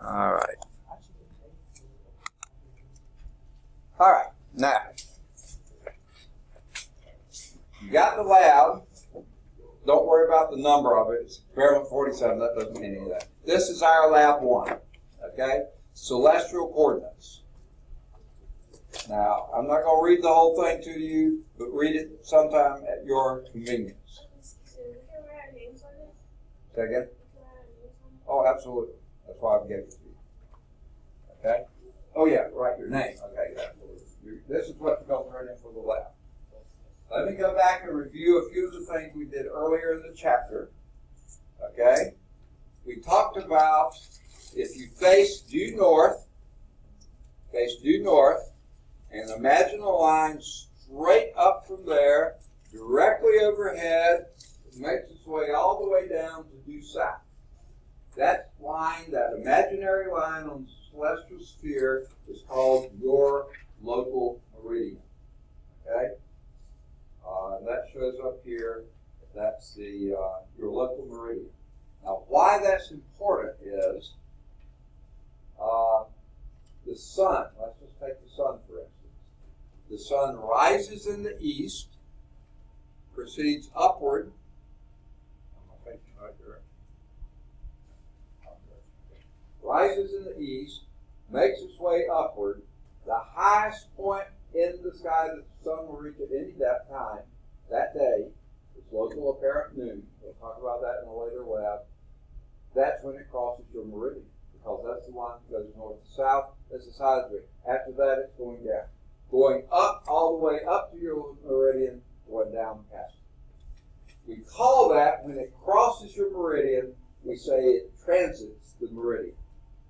All right. All right. Now, you got the lab. Don't worry about the number of it. It's experiment 47. That doesn't mean any of that. This is our lab 1. Okay? Celestial coordinates. Now, I'm not going to read the whole thing to you, but read it sometime at your convenience. Say again? Oh, absolutely. That's why I gave it to you. Okay? Oh, yeah, write your name. Okay, absolutely. This is what you're going to turn in for the lab. Let me go back and review a few of the things we did earlier in the chapter. Okay? We talked about if you face due north, and imagine a line straight up from there, directly overhead, it makes its way all the way down to due south. That line, that imaginary line on the celestial sphere, is called your local meridian. Okay? That shows up here. That's the your local meridian. Now, why that's important is the sun. Let's just take the sun, for instance. The sun rises in the east, proceeds upward. I'm facing right there. Rises in the east, makes its way upward. The highest point in the sky that the sun will reach at any time that day is local apparent noon. We'll talk about that in a later lab. That's when it crosses your meridian, because that's the line that goes north to south. That's the side of it. After that, it's going down. Going up all the way up to your meridian, going down past it. We call that, when it crosses your meridian, we say it transits the meridian.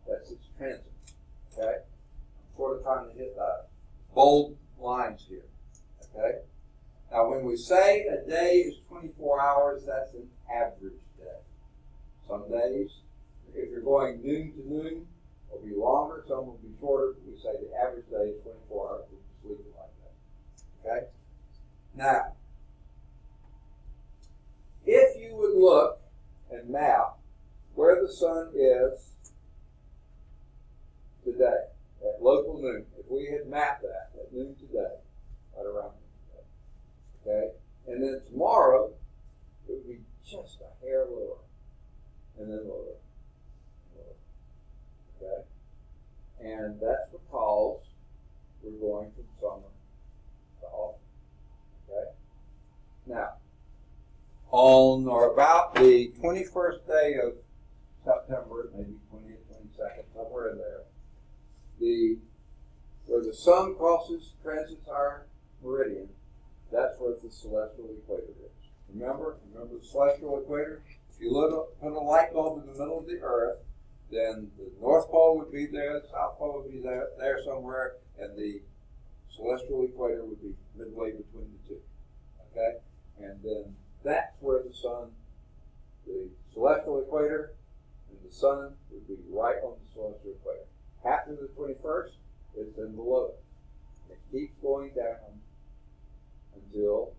That's its transit. Okay? I'm sort of trying to hit bold lines here. Okay? Now, when we say a day is 24 hours, that's an average day. Some days, if you're going noon to noon, will be longer, some will be shorter. We say the average day is 24 hours. We just leave it like that. Okay? Now, if you would look and map where the sun is today, at local noon, if we had mapped that at noon today, right around noon today, okay? And then tomorrow, it would be just a hair lower, and then lower. Okay? And that's because we're going from summer to autumn. Okay? Now, on or about the 21st day of September, maybe 20th, 22nd, somewhere in there, where the sun transits our meridian, that's where the celestial equator is. Remember the celestial equator? If you put a light bulb in the middle of the earth, then the North Pole would be there, the South Pole would be there somewhere, and the celestial equator would be midway between the two. Okay? And then that's where the sun, the celestial equator, and the sun would be right on the celestial equator. After the 21st, it's then below it. It keeps going down until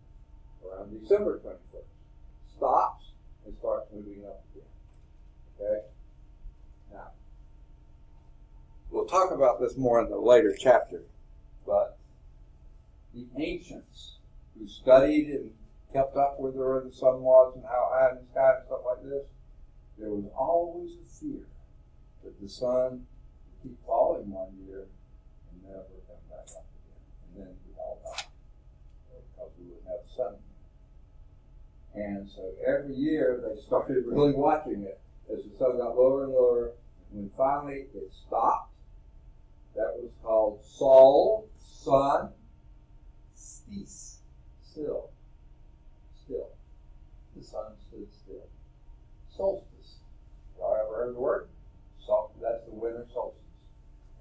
around December 21st. Stops and starts moving up again. Okay? Now, we'll talk about this more in the later chapter, but the ancients who studied and kept up with where the sun was and how high in the sky and stuff like this, there was always a fear that the sun would keep falling one year and never come back up again. And then we'd all die because we wouldn't have the sun anymore. And so every year they started really watching it as the sun got lower and lower. And when finally it stopped, that was called sol, sun, stis, still. Still. The sun stood still. Solstice. Y'all ever heard the word? That's the winter solstice.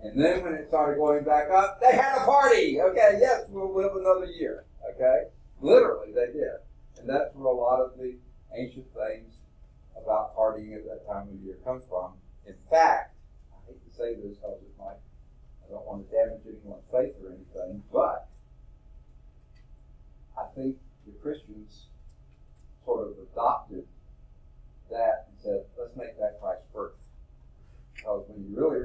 And then when it started going back up, they had a party. Okay, yes, we'll live another year. Okay? Literally, they did. And that's where a lot of the ancient things about partying at that time of year come from. In fact, I hate to say this because I don't want to damage anyone's faith or anything, but I think the Christians sort of adopted that and said, let's make that Christ's birth. Because when you really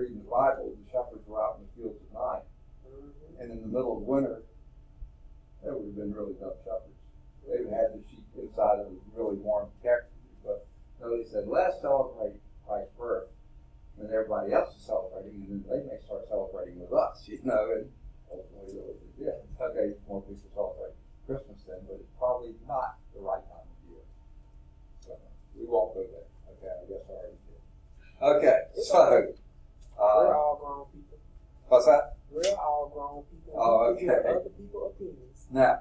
somebody said, let's celebrate Christ's birth when everybody else is celebrating, and then they may start celebrating with us, you know, and ultimately they did. Okay, more people celebrate Christmas then, but it's probably not the right time of year. So we won't go there. Okay, I guess I already did. Okay, so we're all grown people. What's that? We're all grown people. Oh, We give okay. other people opinions. Now,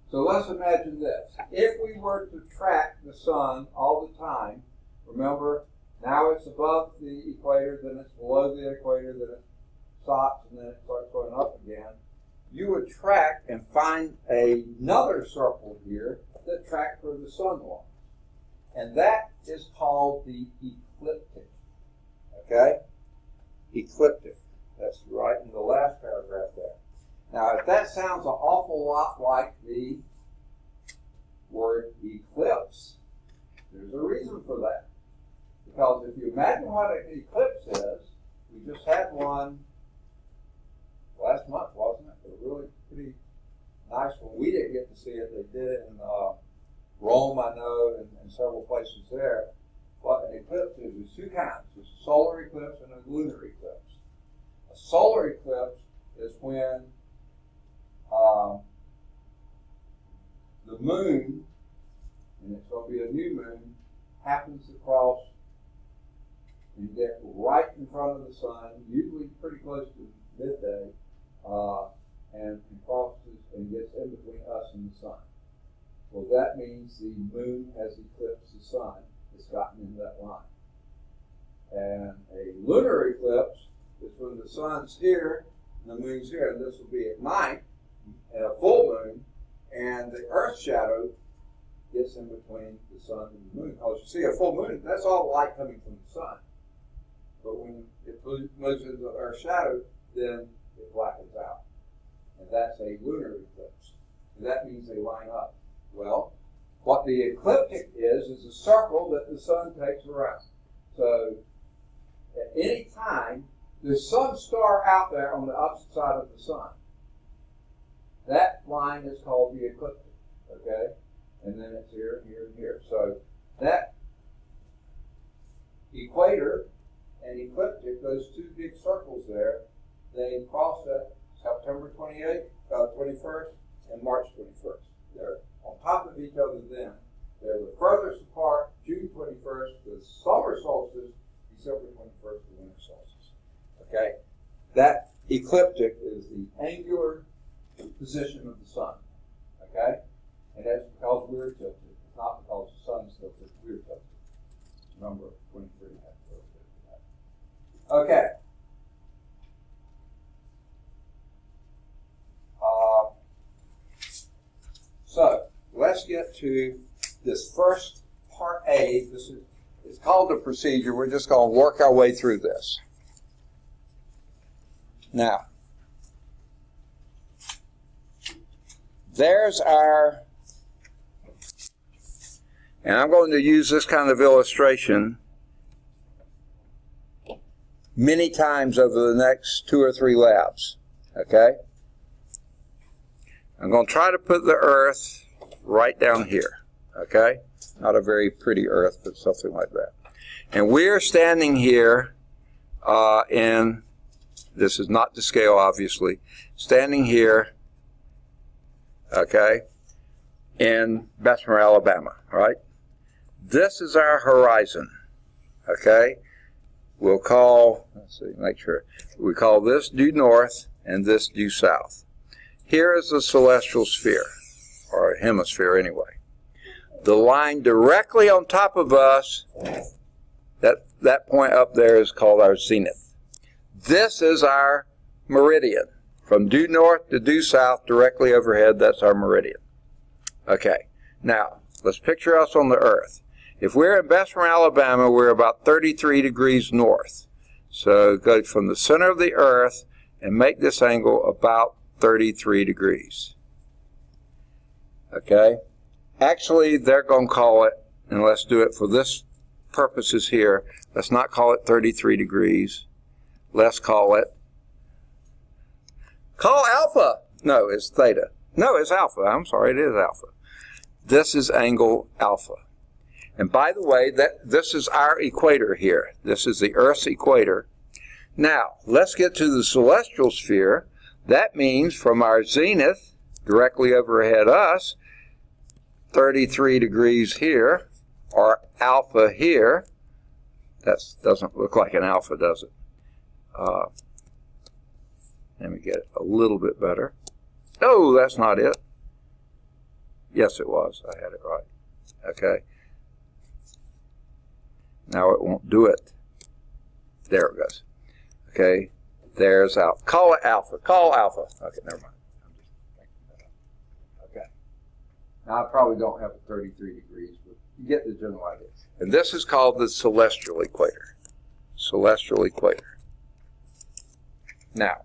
so let's imagine this. If we were to track the sun all the time, remember, now it's above the equator, then it's below the equator, then it stops, and then it starts going up again. You would track and find another circle here that tracks where the sun was. And that is called the ecliptic. Okay? Ecliptic. That's right in the last paragraph there. Now, if that sounds an awful lot like the word eclipse, there's a reason for that. Because if you imagine what an eclipse is, we just had one last month, wasn't it? It was really pretty nice one. We didn't get to see it. They did it in Rome, I know, and several places there. What an eclipse is, there's two kinds. There's a solar eclipse and a lunar eclipse. A solar eclipse is when the moon, and it's going to be a new moon, happens to cross and get right in front of the sun, usually pretty close to midday, and crosses and gets in between us and the sun. Well, that means the moon has eclipsed the sun. It's gotten in that line. And a lunar eclipse is when the sun's here and the moon's here, and this will be at night, and a full moon, and the Earth's shadow gets in between the sun and the moon. Because you see a full moon, that's all light coming from the sun. But when it moves into the Earth's shadow, then it blackens out. And that's a lunar eclipse. And that means they line up. Well, what the ecliptic is a circle that the sun takes around. So at any time, there's some star out there on the opposite side of the sun. That line is called the ecliptic, okay? And then it's here, here, and here. So that equator and ecliptic, those two big circles there, they cross at September 28th, 21st, and March 21st. They're on top of each other then. They're the furthest apart, June 21st, the summer solstice, December 21st, the winter solstice. Okay? That ecliptic is the angular position of the sun. Okay? And that's because we're tilted. It's not because the sun's tilted, we're tilted. Number 23. Okay. So let's get to this first part A. This is it's called the procedure. We're just going to work our way through this. Now, there's our, and I'm going to use this kind of illustration many times over the next 2 or 3 labs. Okay? I'm going to try to put the Earth right down here. Okay? Not a very pretty Earth, but something like that. And we're standing here in, this is not to scale obviously, standing here, okay, in Bessemer, Alabama, right? This is our horizon, okay? We'll call, let's see, make sure, we call this due north and this due south. Here is the celestial sphere, or a hemisphere anyway. The line directly on top of us, that point up there is called our zenith. This is our meridian. From due north to due south, directly overhead, that's our meridian. Okay, now, let's picture us on the Earth. If we're in Bessemer, Alabama, we're about 33 degrees north. So go from the center of the Earth and make this angle about 33 degrees. Okay? Actually, they're going to call it, and let's do it for this purposes here, let's not call it 33 degrees. Let's call it, call alpha. No, it's theta. No, it's alpha. I'm sorry, it is alpha. This is angle alpha. And by the way, this is our equator here. This is the Earth's equator. Now, let's get to the celestial sphere. That means from our zenith, directly overhead us, 33 degrees here, or alpha here. That doesn't look like an alpha, does it? Let me get it a little bit better. Oh, that's not it. Yes, it was. I had it right. Okay. Now it won't do it. There it goes. Okay. There's alpha. Call it alpha. Call alpha. Okay, never mind. I'm just thinking that up. Okay. Now I probably don't have a 33 degrees, but you get the general idea. And this is called the celestial equator. Celestial equator. Now,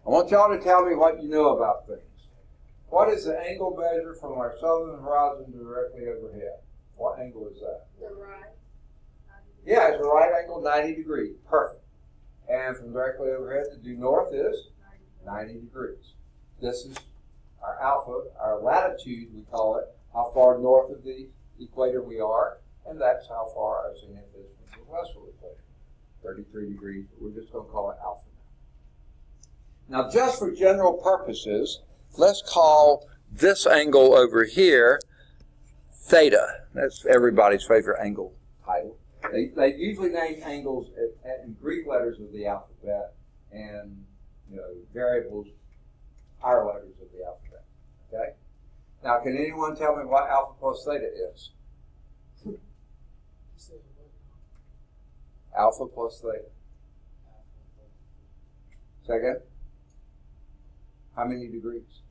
I want y'all to tell me what you know about things. What is the angle measure from our southern horizon directly overhead? What angle is that? The right. Yeah, it's a right angle, 90 degrees. Perfect. And from directly overhead to due north is 90 degrees. This is our alpha, our latitude, we call it, how far north of the equator we are, and that's how far our zenith is from the celestial equator. 33 degrees, but we're just going to call it alpha now. Now, just for general purposes, let's call this angle over here theta. That's everybody's favorite angle title. They usually name angles in Greek letters of the alphabet and variables, our letters of the alphabet. Okay? Now, can anyone tell me what alpha plus theta is? Alpha plus theta. Second? How many degrees?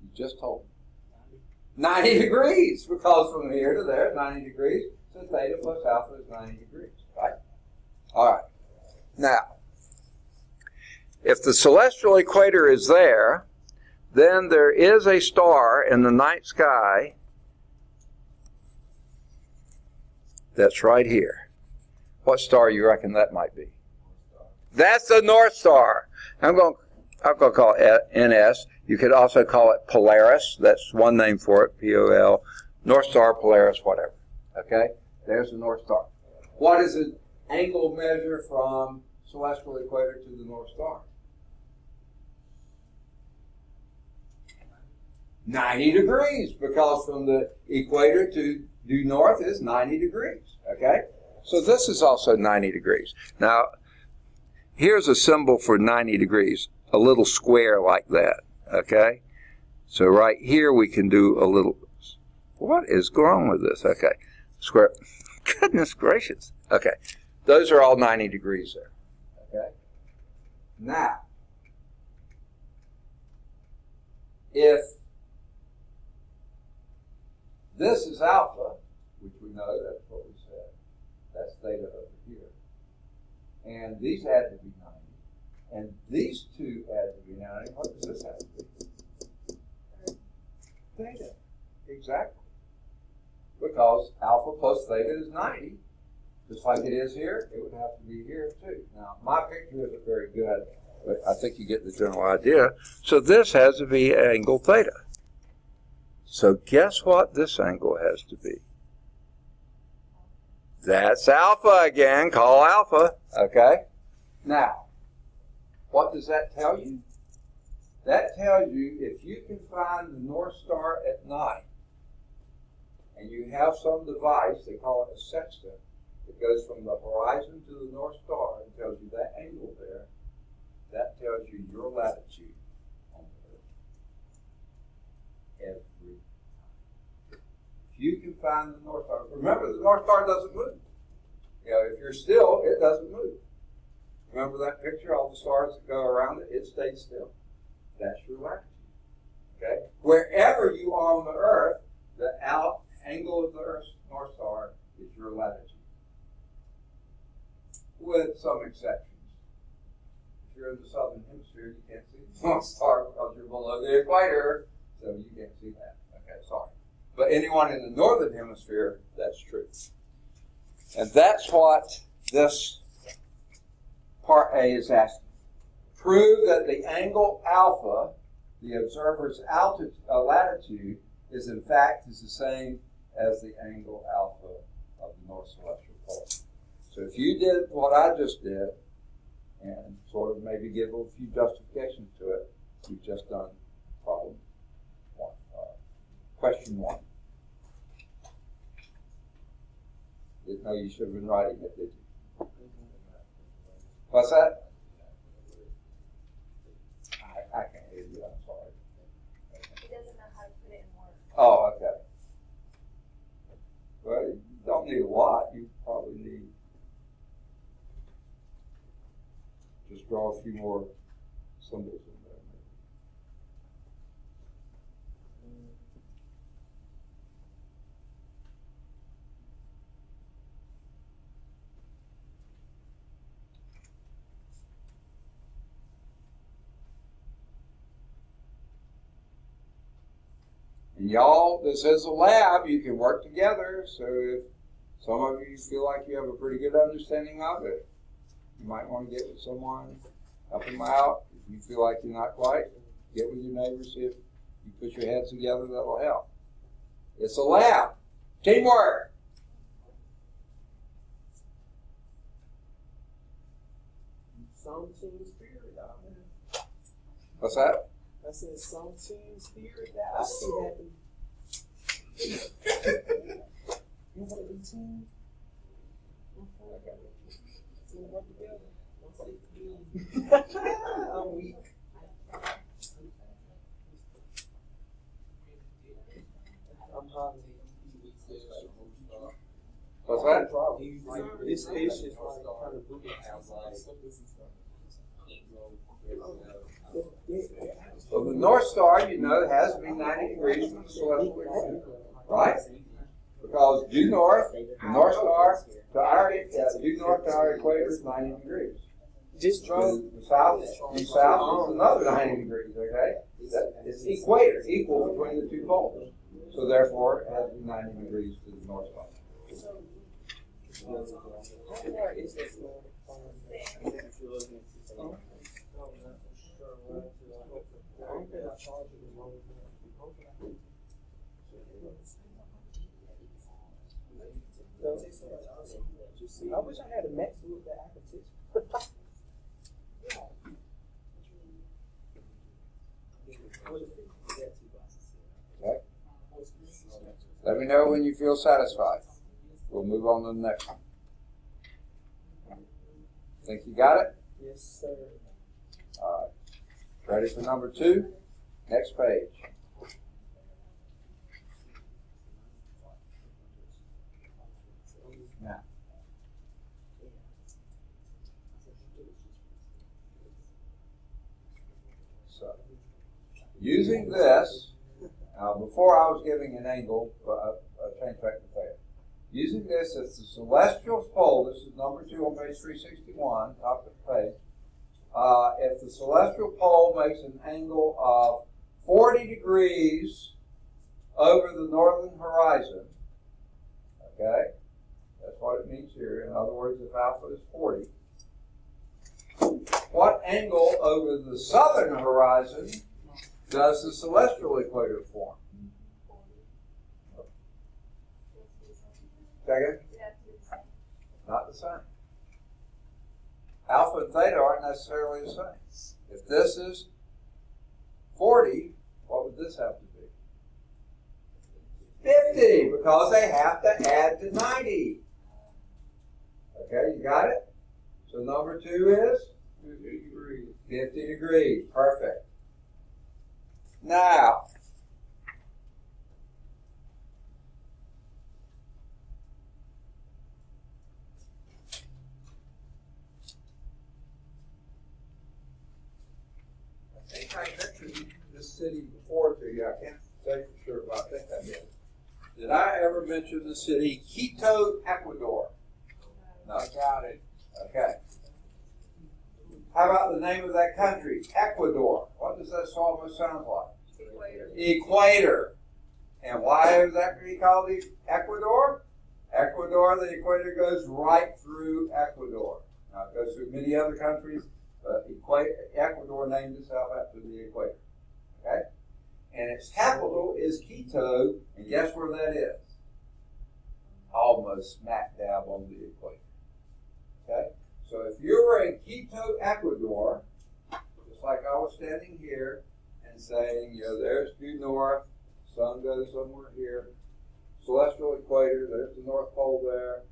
You just told me. 90 degrees, because from here to there, 90 degrees. So theta plus alpha is 90 degrees, right? All right. Now, if the celestial equator is there, then there is a star in the night sky that's right here. What star you reckon that might be? That's the North Star. I'm going to call it NS. You could also call it Polaris. That's one name for it, POL. North Star, Polaris, whatever. Okay? There's the North Star. What is an angle measure from celestial equator to the North Star? 90 degrees, because from the equator to due north is 90 degrees. Okay? So this is also 90 degrees. Now, here's a symbol for 90 degrees, a little square like that. Okay? So right here we can do a little, what is going on with this? Okay. Square. Goodness gracious. Okay. Those are all 90 degrees there. Okay. Now, if this is alpha, which we know, that's what we said, that's theta over here, and these had to be 90, and these two had to be 90, what does this have to be? Theta. Exactly. Because alpha plus theta is 90. Just like it is here, it would have to be here too. Now, my picture isn't very good, but I think you get the general idea. So this has to be angle theta. So guess what this angle has to be? That's alpha again. Call alpha. Okay? Now, what does that tell you? That tells you if you can find the North Star at night, and you have some device, they call it a sextant, that goes from the horizon to the North Star and tells you that angle there, that tells you your latitude on the Earth. Every time. If you can find the North Star, remember the North Star doesn't move. If you're still, it doesn't move. Remember that picture, all the stars that go around it, it stays still. That's your latitude. Okay? Wherever you are on the Earth, the angle of the Earth's North Star is your latitude, with some exceptions. If you're in the southern hemisphere, you can't see the North Star because you're below the equator, so you can't see that. Okay, sorry. But anyone in the northern hemisphere, that's true. And that's what this part A is asking. Prove that the angle alpha, the observer's latitude, is in fact the same as the angle alpha of the north celestial pole. So if you did what I just did, and sort of maybe give a few justifications to it, you've just done problem one, question one. Didn't know you should have been writing it, did you? What's that? I can't hear you, I'm sorry. He doesn't know how to put it in words. Oh, okay. Well, you don't need a lot. You probably need just draw a few more symbols in there. And y'all, this is a lab. You can work together. So if some of you feel like you have a pretty good understanding of it, you might want to get with someone, help them out. If you feel like you're not quite, get with your neighbors. See if you put your heads together, that'll help. It's a lab. Teamwork. Some team spirit out there. What's that? I said some team spirit out. I see that. You want to be team? Team work together. Don't say team. I'm weak. I'm hungry. What's that? This fish is like kind of booty. So the North Star, you know, has to be 90 degrees from the celestial equator, right? Because due north, the North Star to our due north to our equator is 90 degrees. Just draw. The south, due south is another 90 degrees. Okay, it's equator, equal between the two poles. So therefore, it has to be 90 degrees to the North Star. Where is this? I wish I had a max with that I could teach. Okay. Let me know when you feel satisfied. We'll move on to the next one. Think you got it? Yes, sir. All right. Ready for number 2? Next page. Now. So, using this, before I was giving an angle, a change factor failure. Using this as the celestial pole, this is number 2 on page 361, top of the page. If the celestial pole makes an angle of 40 degrees over the northern horizon, okay, that's what it means here. In other words, if alpha is 40, what angle over the southern horizon does the celestial equator form? Second? Not the same. Alpha and theta aren't necessarily the same. If this is 40, what would this have to be? 50, because they have to add to 90. Okay, you got it? So number 2 is? 50 degrees. 50 degrees, perfect. Now, I think I mentioned this city before to you. I can't say for sure, but I think I did. Did I ever mention the city Quito, Ecuador? No. I got it. Okay. How about the name of that country? Ecuador. What does that almost sound like? Equator. Equator. And why is that called Ecuador? Ecuador, the equator goes right through Ecuador. Now, it goes through many other countries. Ecuador named itself after the equator. Okay? And its capital is Quito, and guess where that is? almost smack dab on the equator. Okay? So if you were in Quito, Ecuador, just like I was standing here and saying, you know, there's due north, sun goes somewhere here, celestial equator, there's the North Pole there,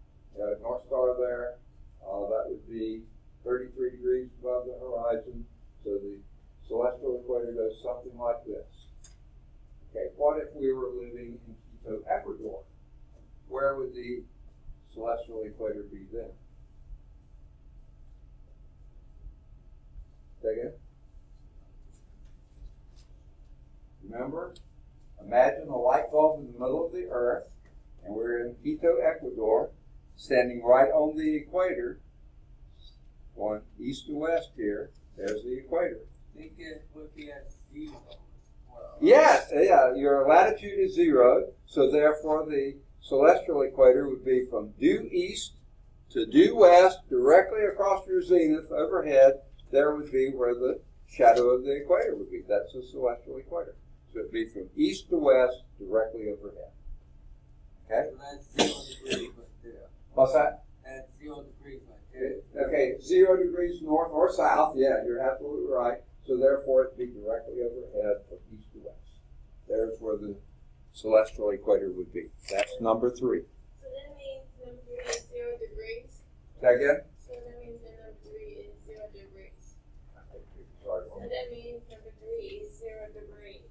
North Star there, that would be 33 degrees above the horizon, so the celestial equator goes something like this. Okay, what if we were living in Quito, Ecuador? Where would the celestial equator be then? Say again? Remember, imagine a light bulb in the middle of the earth, and we're in Quito, Ecuador, standing right on the equator, going east to west here. There's the equator. I think it would be at 0. Well, Yes, yeah, your latitude is 0, so therefore the celestial equator would be from due east to due west, directly across your zenith overhead. There would be where the shadow of the equator would be. That's the celestial equator. So it would be from east to west, directly overhead. Okay? so that's 0 degrees right there. What's that? That's 0 degrees right there. Okay, 0 degrees north or south. Yeah, you're absolutely right. So therefore, it'd be directly overhead from east to west. There's where the celestial equator would be. That's number 3. So that means number 3 is 0 degrees. Say again? So that means that number 3 is 0 degrees. Sorry. So that means number 3 is 0 degrees.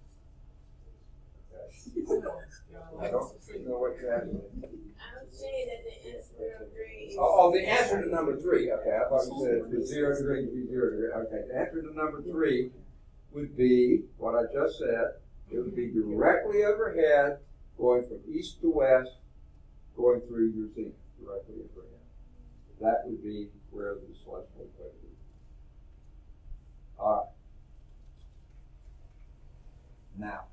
I don't know what you're asking. I'm saying that the answer to number 3 is. Oh, the answer to number 3. Okay, I thought you said the 0 degrees would be 0 degrees. Okay, the answer to number 3 would be what I just said. It would be directly overhead, going from east to west, going through your zenith, directly overhead. That would be where the celestial equator would be. All right. Now,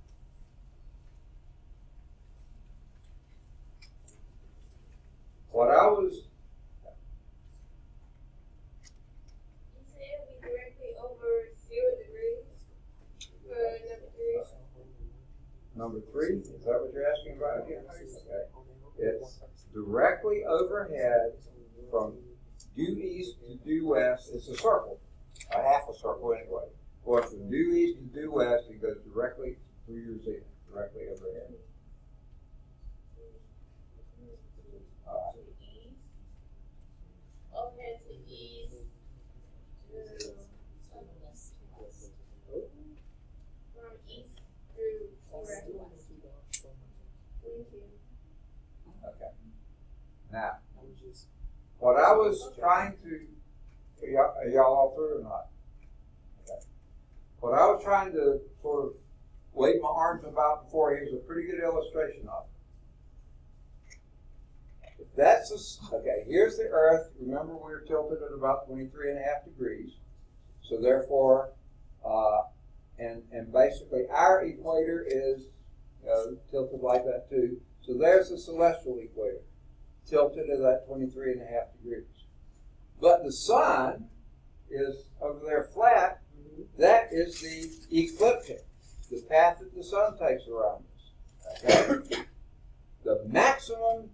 what I was You said it would be directly over 0 degrees for number 3. number 3. Is that what you're asking about again? Okay. It's directly overhead from due east to due west. It's a circle, a half a circle anyway. Going from due east to due west, it goes directly through your zenith, directly overhead. All right. Overhead to east to from east through direct west. Thank you. Okay. Now, what I was trying to, are y'all all through or not? Okay. What I was trying to sort of wave my arms about before here is a pretty good illustration of it. If that's okay, here's the Earth. Remember, we were tilted at about 23.5 degrees. So therefore, and basically our equator is tilted like that too. So there's the celestial equator, tilted at that 23.5 degrees. But the sun is over there flat. That is the ecliptic, the path that the sun takes around us. Okay? The maximum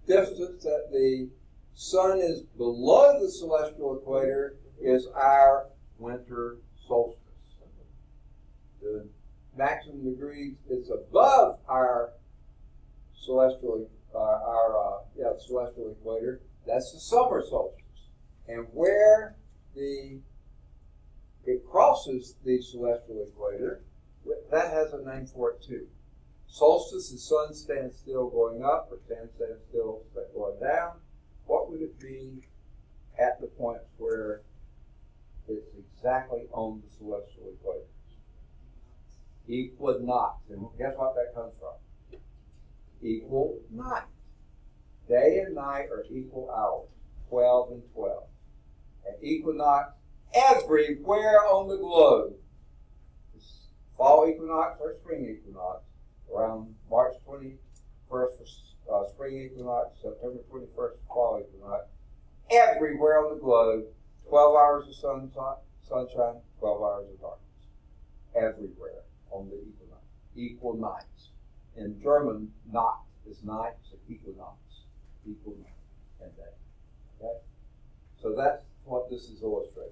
distance that the sun is below the celestial equator is our winter solstice. The maximum degrees is above our celestial celestial equator. That's the summer solstice. And where it crosses the celestial equator, that has a name for it too. Solstice, the sun stands still going up, or sun stands still going down. What would it be at the point where it's exactly on the celestial equator? Equinox. And guess what that comes from? Equal night. Day and night are equal hours, 12 and 12. And equinox everywhere on the globe. It's fall equinox or spring equinox, around March 21st for spring equinox, September 21st for fall equinox. Everywhere on the globe, 12 hours of sunshine, 12 hours of darkness. Everywhere on the equinox. Equal nights. In German, Nacht is night, so equinox. equal night and day. Okay? So that's what this is illustrating.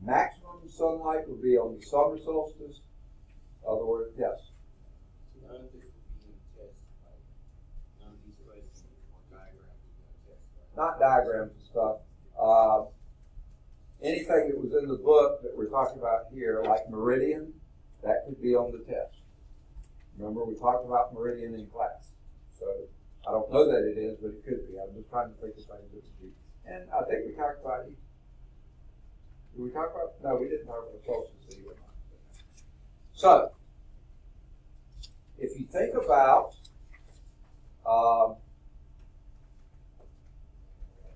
Maximum sunlight would be on the summer solstice. In other words, yes. So none of this will be in the test, like none of these questions or diagrams will be in the test, right? Not diagrams and stuff. Anything that was in the book that we're talking about here, like meridian, that could be on the test. Remember, we talked about meridian in class. So I don't know that it is, but it could be. I'm just trying to think of things that would be. And I think we talked about it. Did we talk about? No, we didn't talk about solstice either. So, if you think about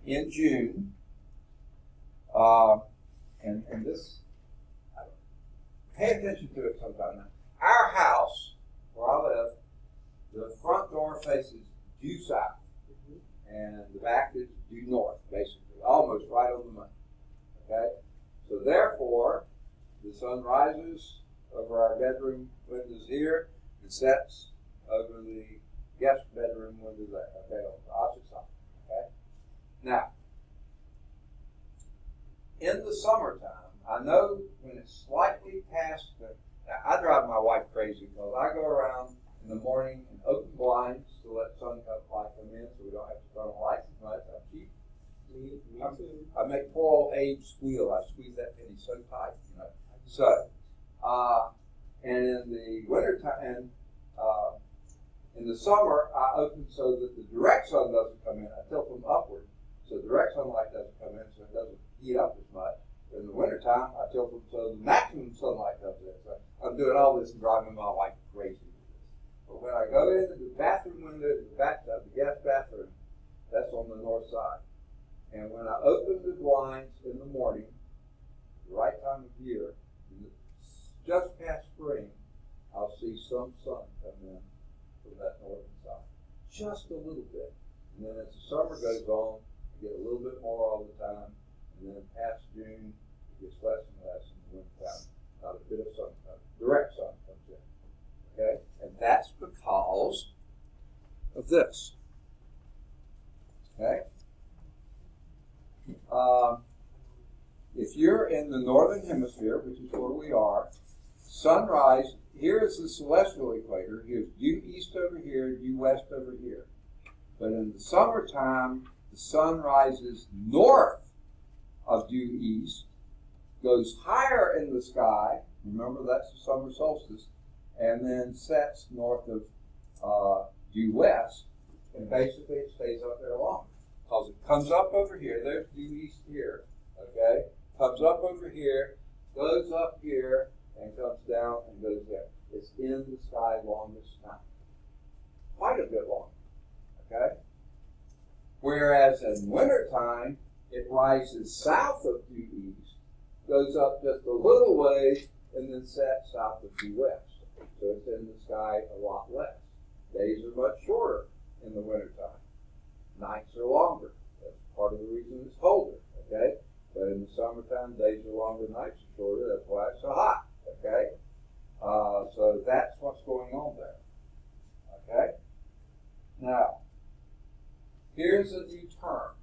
in June, and this, pay attention to it sometime now. Our house, where I live, the front door faces due south, and the back is due north, basically, almost right on the money. Okay? So therefore, the sun rises over our bedroom windows here and sets over the guest bedroom window there, okay, on the opposite side. Okay? Now, in the summertime, I know when it's slightly past now I drive my wife crazy because I go around in the morning and open blinds to let light come in so we don't have to turn on lights as much. I'm cheap. Me too. I make poor old Abe squeal. I squeeze that penny so tight, you know. So, and in the winter time, and in the summer, I open so that the direct sun doesn't come in. I tilt them upward so direct sunlight doesn't come in, so it doesn't heat up as much. In the wintertime, I tilt them so the maximum sunlight comes in. So I'm doing all this and driving my wife crazy with this. But when I go into the bathroom window, the bathtub, the guest bathroom, that's on the north side. And when I open the blinds in the morning, the right time of year, just past spring, I'll see some sun come in from that northern side. Just a little bit. And then as the summer goes on, I get a little bit more all the time. And then past June, it gets less and less in the wintertime. Not a bit of sun, direct sun comes in. Okay? And that's because of this. Okay? If you're in the northern hemisphere, which is where we are, sunrise, here is the celestial equator. Here's due east over here, due west over here. But in the summertime, the sun rises north of due east, goes higher in the sky, remember that's the summer solstice, and then sets north of due west, and basically it stays up there longer. Because it comes up over here, there's due east here, okay? Comes up over here, goes up here, and comes down and goes there. It's in the sky longest time. Quite a bit longer, okay? Whereas in wintertime, it rises south of due east, goes up just a little ways, and then sets south of due west. So it's in the sky a lot less. Days are much shorter in the wintertime. Nights are longer. That's part of the reason it's colder, okay? But in the summertime, days are longer, nights are shorter. That's why it's so hot, okay? So that's what's going on there, okay? Now, here's a new term.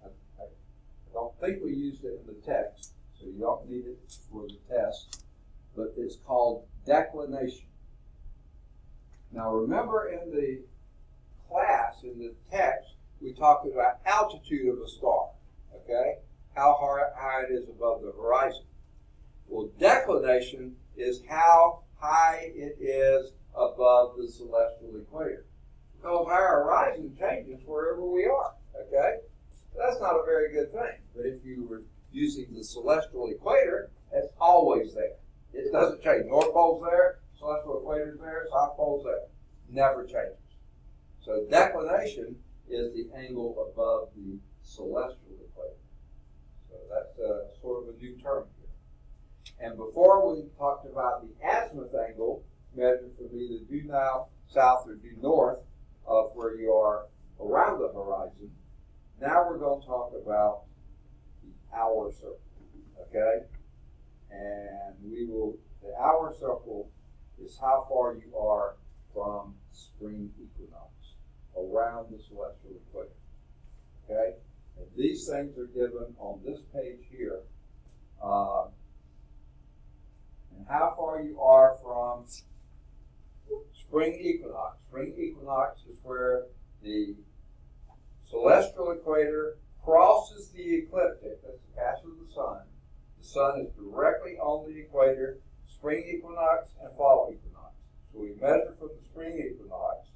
I don't think we used it in the text, so you don't need it for the test, but it's called declination. Now, remember in the class, in the text, we talked about altitude of a star, okay? How high it is above the horizon. Well, declination is how high it is above the celestial equator. Because our horizon changes wherever we are, okay? That's not a very good thing. But if you were using the celestial equator, it's always there. It doesn't change. North Pole's there, celestial equator's there, South Pole's there. Never changes. So declination is the angle above the celestial equator. So that's sort of a new term here. And before we talked about the azimuth angle, measured from either due south or due north of where you are around the horizon. Now we're going to talk about the hour circle, okay? And the hour circle is how far you are from spring equinox, around the celestial equator. Okay? And these things are given on this page here. And how far you are from spring equinox. Spring equinox is where the celestial equator crosses the ecliptic. That's the path of the sun. The sun is directly on the equator, spring equinox and fall equinox. So we measure from the spring equinox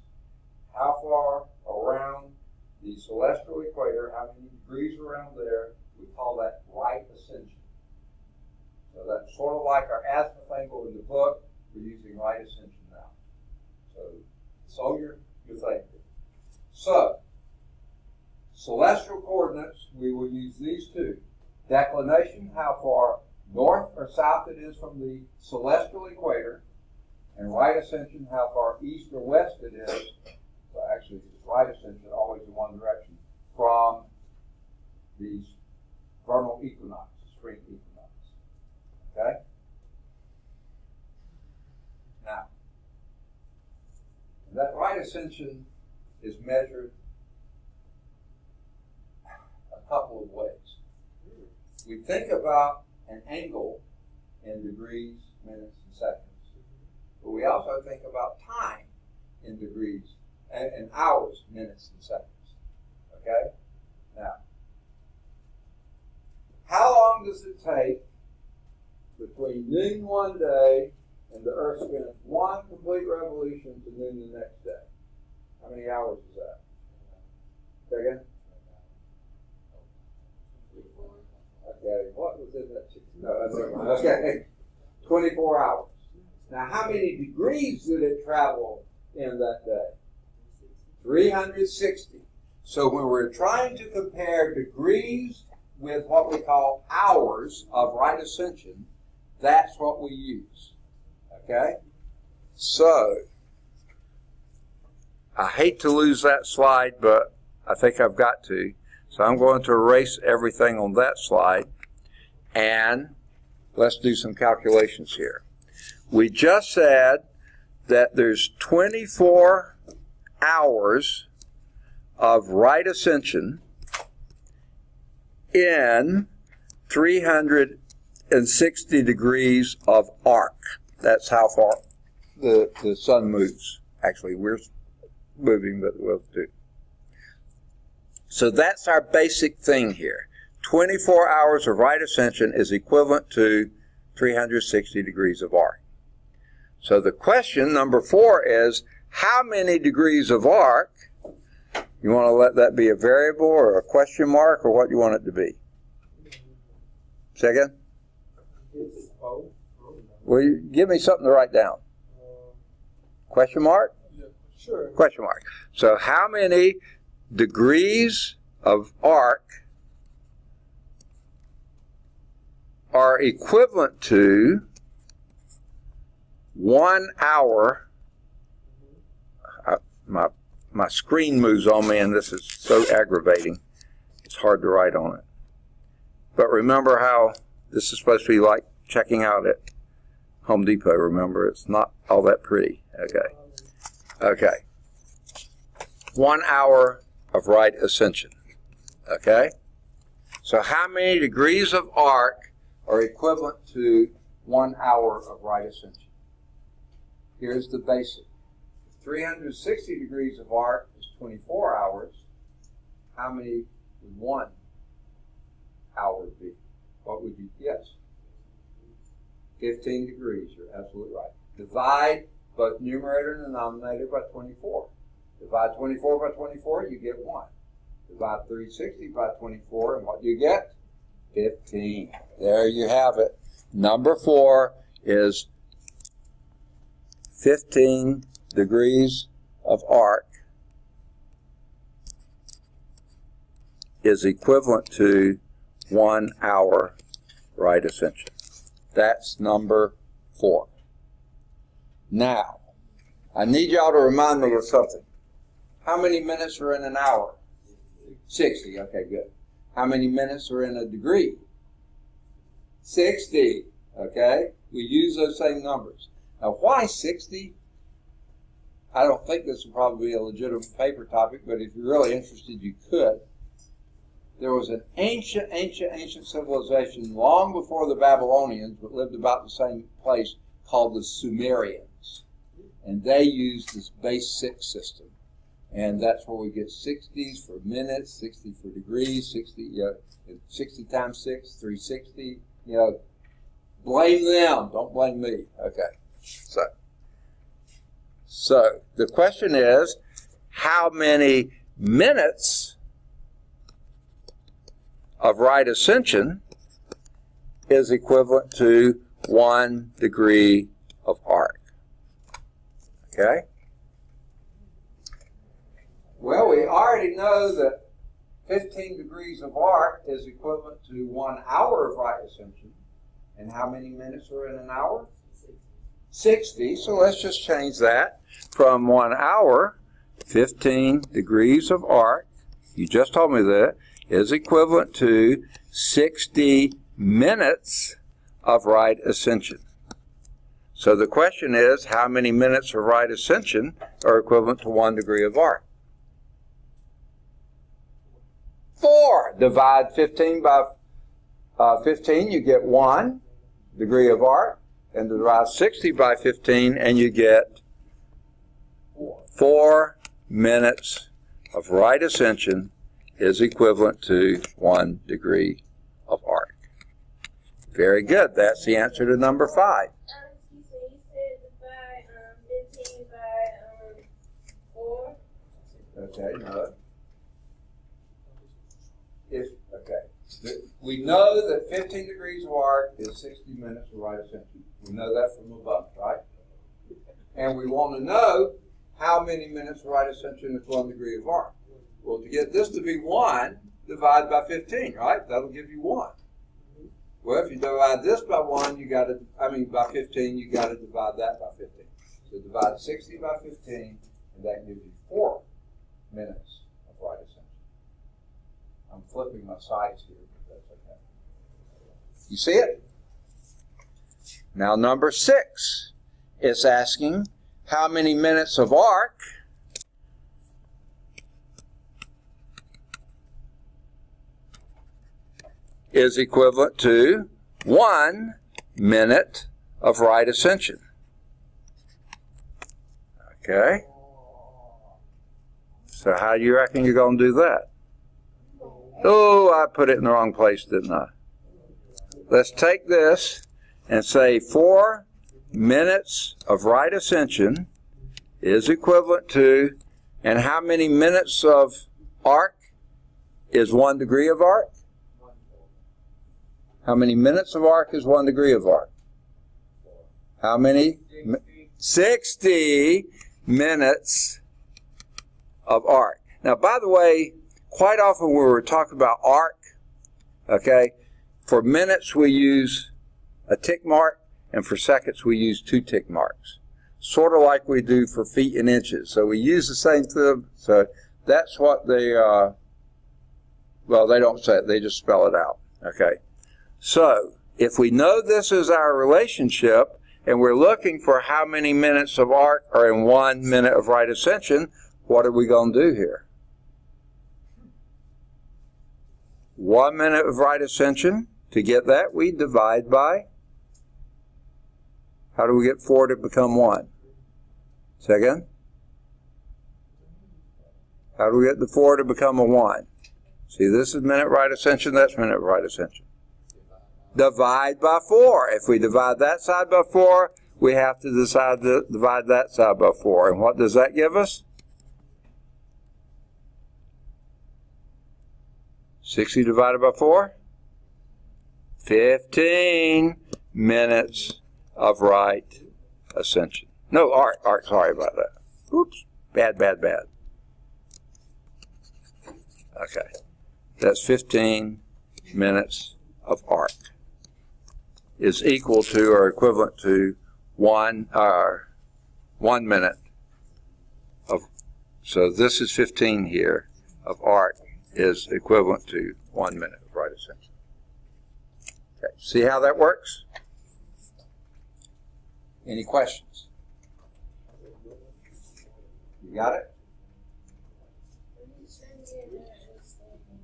how far around the celestial equator, how many degrees around there. We call that right ascension. So that's sort of like our azimuth angle in the book. We're using right ascension now. So it's all your thing. So celestial coordinates, we will use these two. Declination, how far north or south it is from the celestial equator, and right ascension, how far east or west it is. So actually, it's right ascension, always in one direction, from the vernal equinox, spring equinox. Okay? Now, that right ascension is measured a couple of ways. We think about an angle in degrees, minutes, and seconds. But we also think about time in degrees and hours, minutes, and seconds. Okay? Now, how long does it take between noon one day and the Earth spins one complete revolution to noon the next day? How many hours is that? Say again? Okay, what was in that? No, that's okay. 24 hours. Now, how many degrees did it travel in that day? 360. So when we're trying to compare degrees with what we call hours of right ascension, that's what we use. Okay? So, I hate to lose that slide, but I think I've got to. So I'm going to erase everything on that slide, and let's do some calculations here. We just said that there's 24 hours of right ascension in 360 degrees of arc. That's how far the sun moves. Actually, we're moving, but we'll do. So that's our basic thing here. 24 hours of right ascension is equivalent to 360 degrees of arc. So the question, number 4, is how many degrees of arc? You want to let that be a variable or a question mark, or what do you want it to be? Say again? Well, give me something to write down. Question mark? Yeah, sure. Question mark. So how many degrees of arc are equivalent to 1 hour? My screen moves on me, and this is so aggravating. It's hard to write on it. But remember how this is supposed to be like checking out at Home Depot. Remember, it's not all that pretty. Okay. Okay. 1 hour of right ascension. Okay? So how many degrees of arc are equivalent to 1 hour of right ascension? Here's the basic. 360 degrees of arc is 24 hours. How many would 1 hour be? What would you guess? 15 degrees. You're absolutely right. Divide both numerator and denominator by 24. Divide 24 by 24, you get 1. Divide 360 by 24, and what do you get? 15. There you have it. Number 4 is 15 degrees of arc is equivalent to 1 hour right ascension. That's number 4. Now, I need y'all to remind me of something. How many minutes are in an hour? 60. Okay, good. How many minutes are in a degree? 60. Okay? We use those same numbers. Now, why 60? I don't think this would probably be a legitimate paper topic, but if you're really interested, you could. There was an ancient civilization long before the Babylonians, but lived about the same place, called the Sumerians. And they used this base 6 system. And that's where we get 60s for minutes, 60 for degrees, 60 times 6, 360. Blame them. Don't blame me. Okay. So the question is, how many minutes of right ascension is equivalent to 1 degree of arc? Okay? Well, we already know that 15 degrees of arc is equivalent to 1 hour of right ascension. And how many minutes are in an hour? 60. So let's just change that from 1 hour, 15 degrees of arc, you just told me that, is equivalent to 60 minutes of right ascension. So the question is, how many minutes of right ascension are equivalent to 1 degree of arc? 4. Divide 15 by 15, you get 1 degree of arc. And divide 60 by 15, and you get 4 minutes of right ascension is equivalent to 1 degree of arc. Very good. That's the answer to number 5. Excuse me, you said divide 15 by 4? Okay, no. We know that 15 degrees of arc is 60 minutes of right ascension. We know that from above, right? And we want to know how many minutes of right ascension is 1 degree of arc. Well, to get this to be 1, divide by 15, right? That'll give you 1. Well, if you divide this by 1, by 15, you got to divide that by 15. So divide 60 by 15, and that gives you 4 minutes of right ascension. I'm flipping my sides here, but that's okay. You see it? Now, number 6 is asking how many minutes of arc is equivalent to 1 minute of right ascension. Okay? So how do you reckon you're going to do that? Oh, I put it in the wrong place, didn't I? Let's take this and say 4 minutes of right ascension is equivalent to, and how many minutes of arc is 1 degree of arc? How many minutes of arc is 1 degree of arc? How many? 60 minutes of arc. Now, by the way, quite often when we're talking about arc, okay, for minutes we use a tick mark, and for seconds we use 2 tick marks. Sort of like we do for feet and inches. So we use the same thing. So that's what they, well, they don't say it, they just spell it out, okay? So if we know this is our relationship, and we're looking for how many minutes of arc are in 1 minute of right ascension, what are we going to do here? 1 minute of right ascension, to get that, we divide by, how do we get 4 to become 1? Second? How do we get the 4 to become a 1? See, this is minute right ascension, that's minute right ascension. Divide by 4. If we divide that side by 4, we have to decide to divide that side by 4. And what does that give us? 60 divided by 4? 15 minutes of right ascension. No, arc, sorry about that. Oops, bad. Okay, that's 15 minutes of arc is equal to or equivalent to 1 minute of, so this is 15 here of arc is equivalent to 1 minute of right ascension. Okay, see how that works? You got it? I'm just trying to get a better understanding.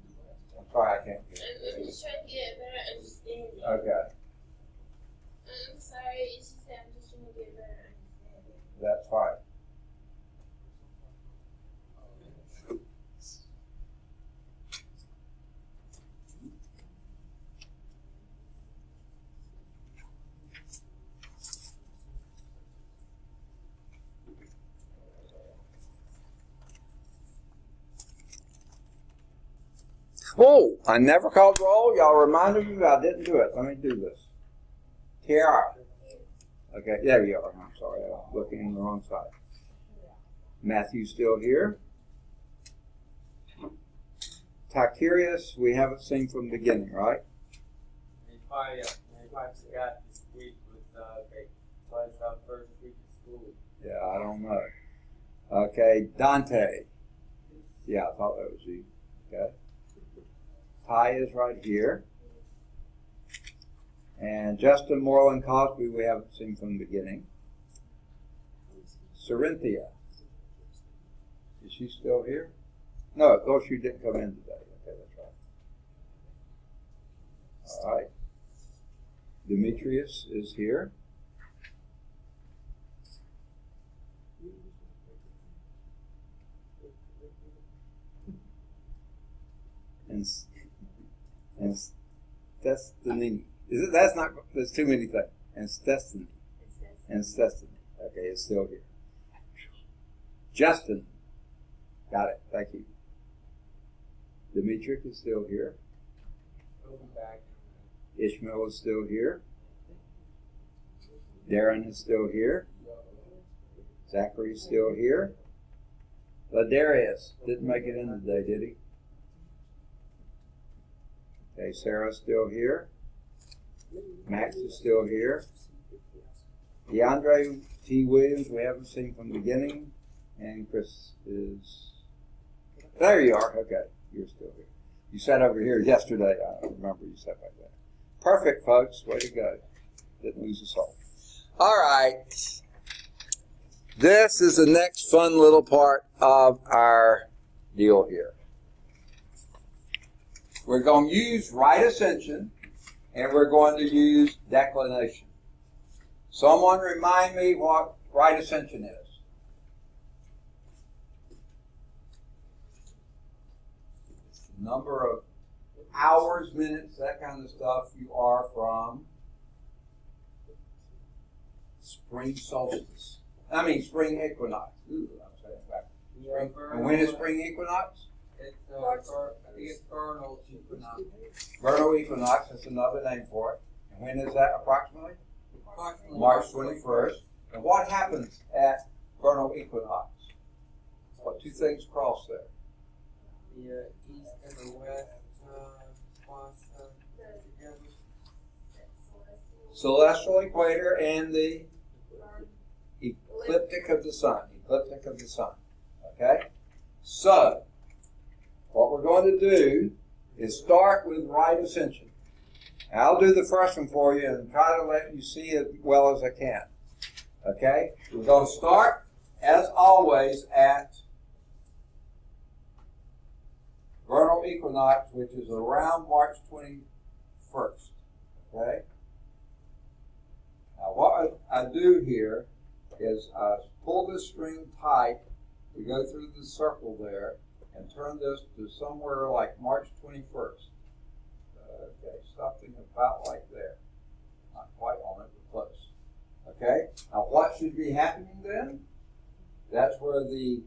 I'm sorry, I can't hear. I'm just trying to get a better understanding. Okay, I'm sorry, it's just that I'm just trying to get a better understanding. that's fine. Whoa! I never called roll. Y'all reminded me I didn't do it. Let me do this. Tiara. Okay, there you are. I'm sorry, I was looking on the wrong side. Matthew's still here. Tiberius, we haven't seen from the beginning, right? They probably forgot this week with was our first week of school. Yeah, I don't know. Okay, Dante. Yeah, I thought that was you. Okay. Ty is right here. And Justin Moreland Cosby, we haven't seen from the beginning. Cerinthia. Is she still here? No, of course she didn't come in today. Okay, that's right. All right. Demetrius is here. And Destiny. Is it? That's not. There's too many things. And Destiny. And Destiny. Okay, it's still here. Justin. Got it. Thank you. Demetric is still here. Back. Ishmael is still here. Darren is still here. Zachary is still here. Ladarius didn't make it in today, did he? Okay, Sarah's still here. Max is still here. DeAndre T. Williams, we haven't seen from the beginning. And Chris is... There you are. Okay, you're still here. You sat over here yesterday. I remember you sat back there. Perfect, folks. Way to go. Didn't lose a soul. All right. This is the next fun little part of our deal here. We're going to use right ascension, and we're going to use declination. Someone remind me what right ascension is. It's the number of hours, minutes, that kind of stuff you are from spring solstice. I mean spring equinox. Ooh, I'm saying it backwards. Yeah, And when is spring equinox? It's I think it's vernal equinox. Vernal equinox, that's another name for it. And when is that approximately? March 21st. And what happens at vernal equinox? What two things cross there? The east and the west cross together. Celestial equator and the ecliptic of the sun. Ecliptic of the sun. Okay? So, what we're going to do is start with right ascension. I'll do the first one for you and try to let you see as well as I can. Okay? We're going to start, as always, at vernal equinox, which is around March 21st. Okay? Now, what I do here is I pull this string tight. We go through the circle there and turn this to somewhere like March 21st. Okay, something about like there. Not quite on it, but close. Okay? Now, what should be happening then? That's where the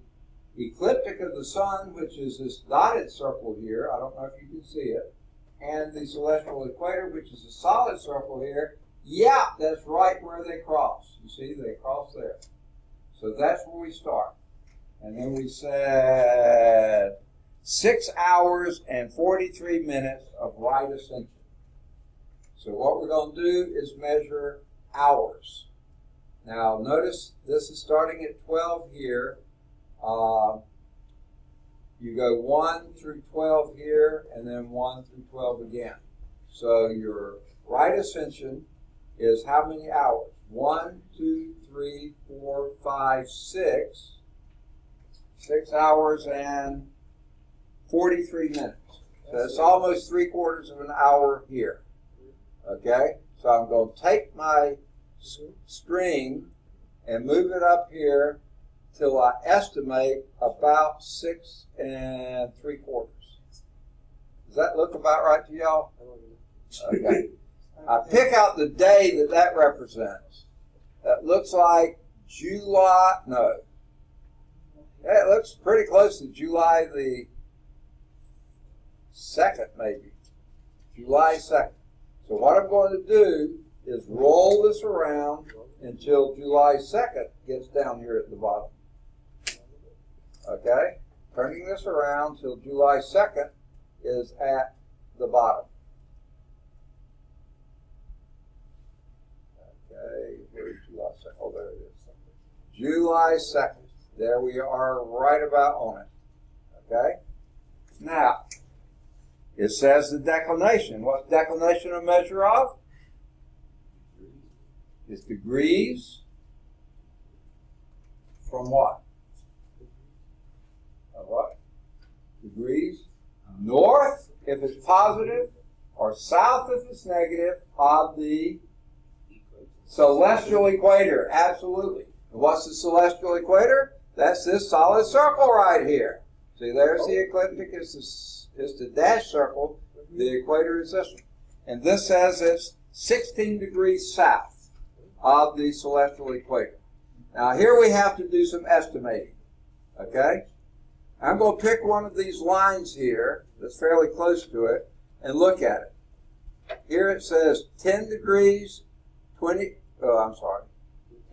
ecliptic of the sun, which is this dotted circle here, I don't know if you can see it, and the celestial equator, which is a solid circle here, yeah, that's right where they cross. You see, they cross there. So that's where we start. And then we said 6 hours and 43 minutes of right ascension. So what we're going to do is measure hours. Now notice this is starting at 12 here. You go 1 through 12 here, and then 1 through 12 again. So your right ascension is how many hours? 1, 2, 3, 4, 5, 6. 6 hours and 43 minutes. So it's almost 3/4 of an hour here. Okay? So I'm going to take my string and move it up here till I estimate about 6 3/4. Does that look about right to y'all? Okay. I pick out the day that represents. That looks like July, no. Yeah, it looks pretty close to July the 2nd, maybe. July 2nd. So what I'm going to do is roll this around until July 2nd gets down here at the bottom. Okay? Turning this around till July 2nd is at the bottom. Okay, where's July 2nd? Oh, there it is. July 2nd. There we are, right about on it. Okay? Now, it says the declination. What's declination a measure of? It's degrees from what? Of what? Degrees north if it's positive, or south if it's negative, of the celestial equator. Absolutely. And what's the celestial equator? That's this solid circle right here. See, there's the ecliptic. It's the dashed circle. The equator is this one. And this says it's 16 degrees south of the celestial equator. Now, here we have to do some estimating. Okay? I'm going to pick one of these lines here that's fairly close to it and look at it. Here it says 10 degrees,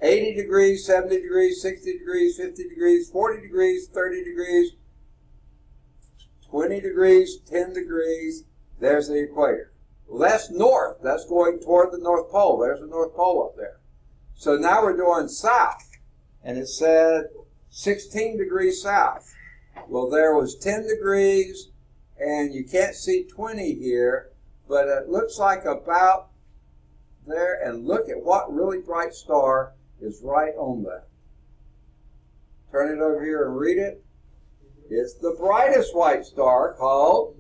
80 degrees, 70 degrees, 60 degrees, 50 degrees, 40 degrees, 30 degrees, 20 degrees, 10 degrees. There's the equator. Well, that's north. That's going toward the North Pole. There's the North Pole up there. So now we're doing south. And it said 16 degrees south. Well, there was 10 degrees, and you can't see 20 here, but it looks like about there. And look at what really bright star is right on that. Turn it over here and read it. It's the brightest white star called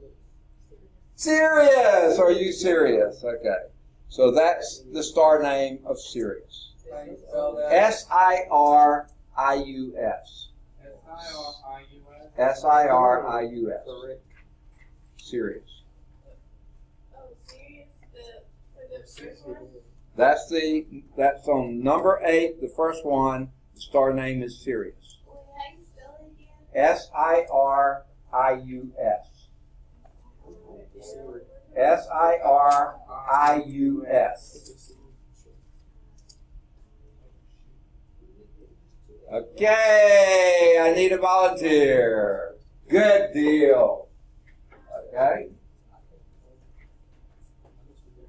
Sirius. Are you serious? Okay. So that's the star name of Sirius. S-I-R-I-U-S. S-I-R-I-U-S. Sirius. Oh, serious? For the first one? That's on number 8, the first one. The star name is Sirius. Well, how you spell it again? S-I-R-I-U-S. S-I-R-I-U-S. Okay, I need a volunteer. Good deal. Okay.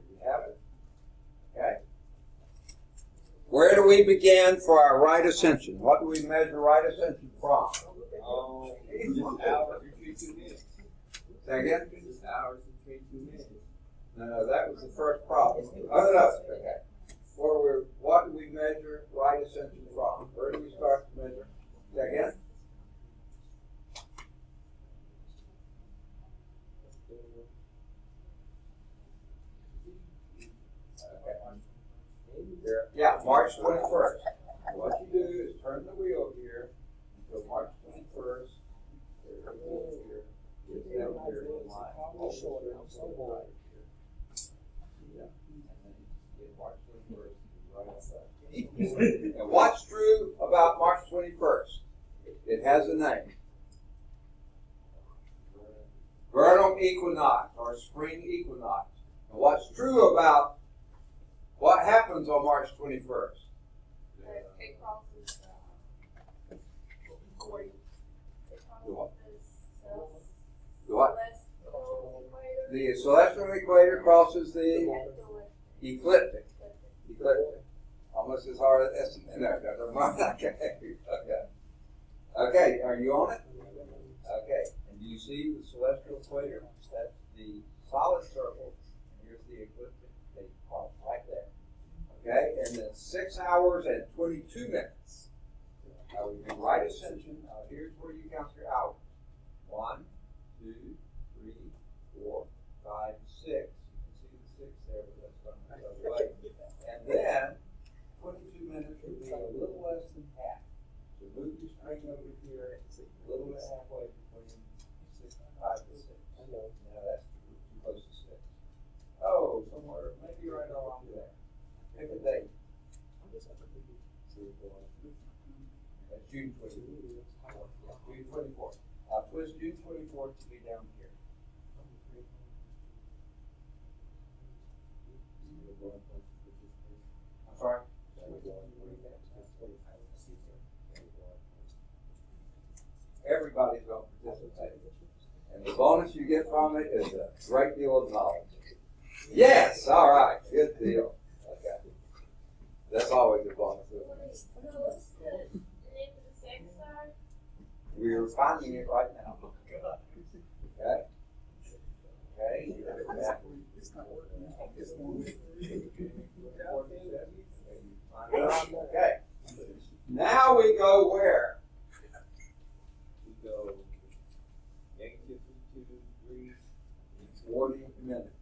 You have it? Okay. Where do we begin for our right ascension? What do we measure right ascension from? Hours and 22 minutes. Say again? Just hours and 22 minutes. No, that was the first problem. Oh, no. Okay. What do we measure right ascension from? Where do we start to measure? Say again? Yeah, March 21st. What you do is turn the wheel here until March 21st. There's the wheel here. It's down here in line. Yeah. And then get March 21st right outside. And what's true about March 21st? It has a name. Vernal equinox or spring equinox. And what's true about what happens on March 21st? It crosses the equator. The what? The what? celestial equator. The celestial equator crosses the ecliptic. Ecliptic. Almost as hard as never mind. Okay. Okay, are you on it? Okay. And do you see the celestial equator? That's the solid circle. And here's the ecliptic. They cross right there. Okay, and then 6 hours and 22 minutes. Now we do right ascension. Here's where you got 1, 2, 3, 4, 5, 6. You can see the 6 there, but that's going the other way. And then 22 minutes would be a little less than half. So move your string over here, a little bit halfway between 5 to 6. Now that's too close to 6. Oh, somewhere, maybe right along there. Pick a date. That's June 24th. June 24th. I'll twist June 24th to be down here. I'm sorry? Everybody's going to participate. And the bonus you get from it is a great deal of knowledge. Yes, all right, good deal. Okay. That's always a bonus. What's the name of the second star? We're finding it right now. Okay? Okay. Okay. Now we go where? We go negative 52 degrees. 40 minutes.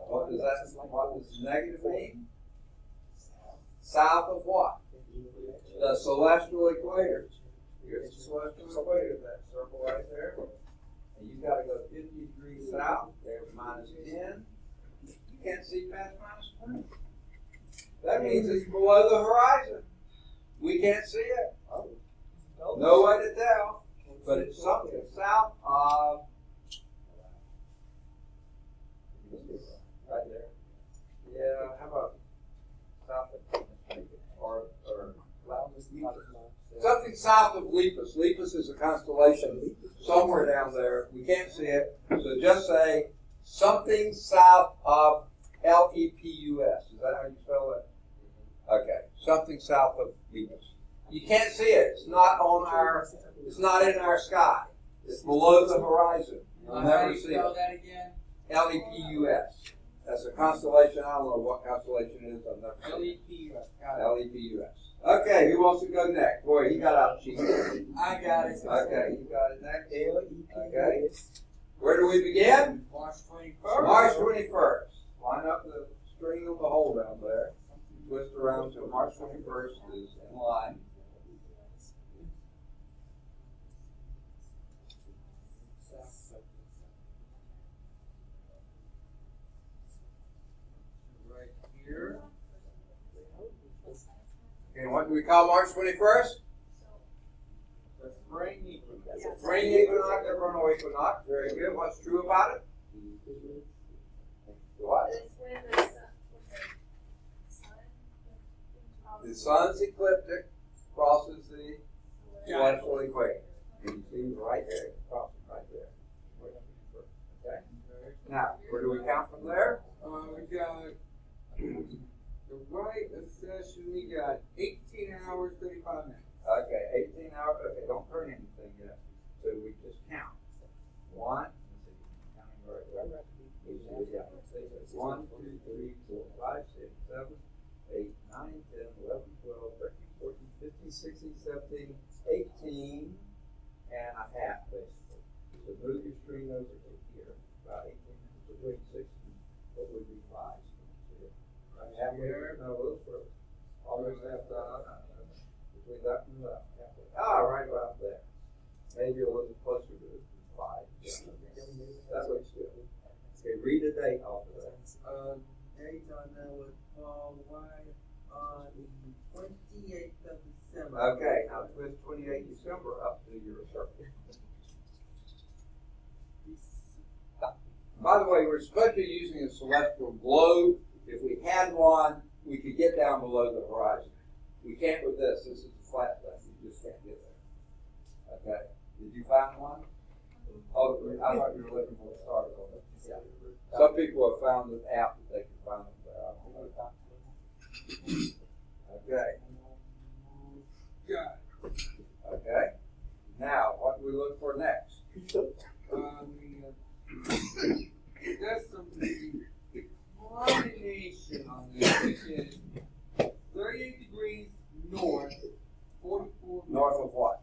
What does negative mean? South of what? The celestial equator. Here's the celestial equator, that circle right there. And you've got to go 50 degrees south. There's minus 10. You can't see past minus 20. That means it's below the horizon. We can't see it. No way to tell. But it's something south of right there. Yeah, how about south of or something south of Lepus. Lepus is a constellation somewhere down there. We can't see it. So just say something south of Lepus. Is that how you spell it? Okay. Something south of Lepus. You can't see it. It's not in our sky. It's below the horizon. You'll never see it. That again? Lepus. That's a constellation. I don't know what constellation it is. I've never seen it. LEPUS. Got it. Lepus. Okay, who wants to go next? Boy, he got out cheap. I got it. Okay, you got it next. Okay. Where do we begin? March 21st. March 21st. Line up the string of the hole down there. Twist around till March 21st is in line. Right here. Okay, what do we call March 21st? The spring equinox. Spring equinox, vernal equinox. Very good. What's true about it? What? That's when the The sun's ecliptic crosses the celestial equator. And you see right there, it's crossing right there. Okay? Now, where do we count from there? We got the right accession. We got 18 hours, 35 minutes. Okay, 18 hours. Okay, don't turn anything yet. So we just count. 1, let's see, counting right there. 1, 2, 3, 4, 5, 6, 7, 8, 9, 10, 11, 12, 13, 14, 15, 16, 17, 18 and a half, basically. So move your string over to here, about 18 minutes, between 6 and what would be 5. Right halfway, no, a little further. Almost half done. Between that and that. Right about there. Maybe a little closer to 5. That looks good. Okay, read a date off of that. Date on that would fall right on the 28th of December. Okay, now twist 28 December up to your circle. By the way, we're supposed to be using a celestial globe. If we had one, we could get down below the horizon. We can't with this. This is a flat thing. You just can't get there. Okay. Did you find one? Oh, I thought you were looking for a star. Yeah. Some people have found an app that they can find them there. Okay. Got Okay. Now, what do we look for next? There's some coordination on this, which is 38 degrees north, 44 North of what?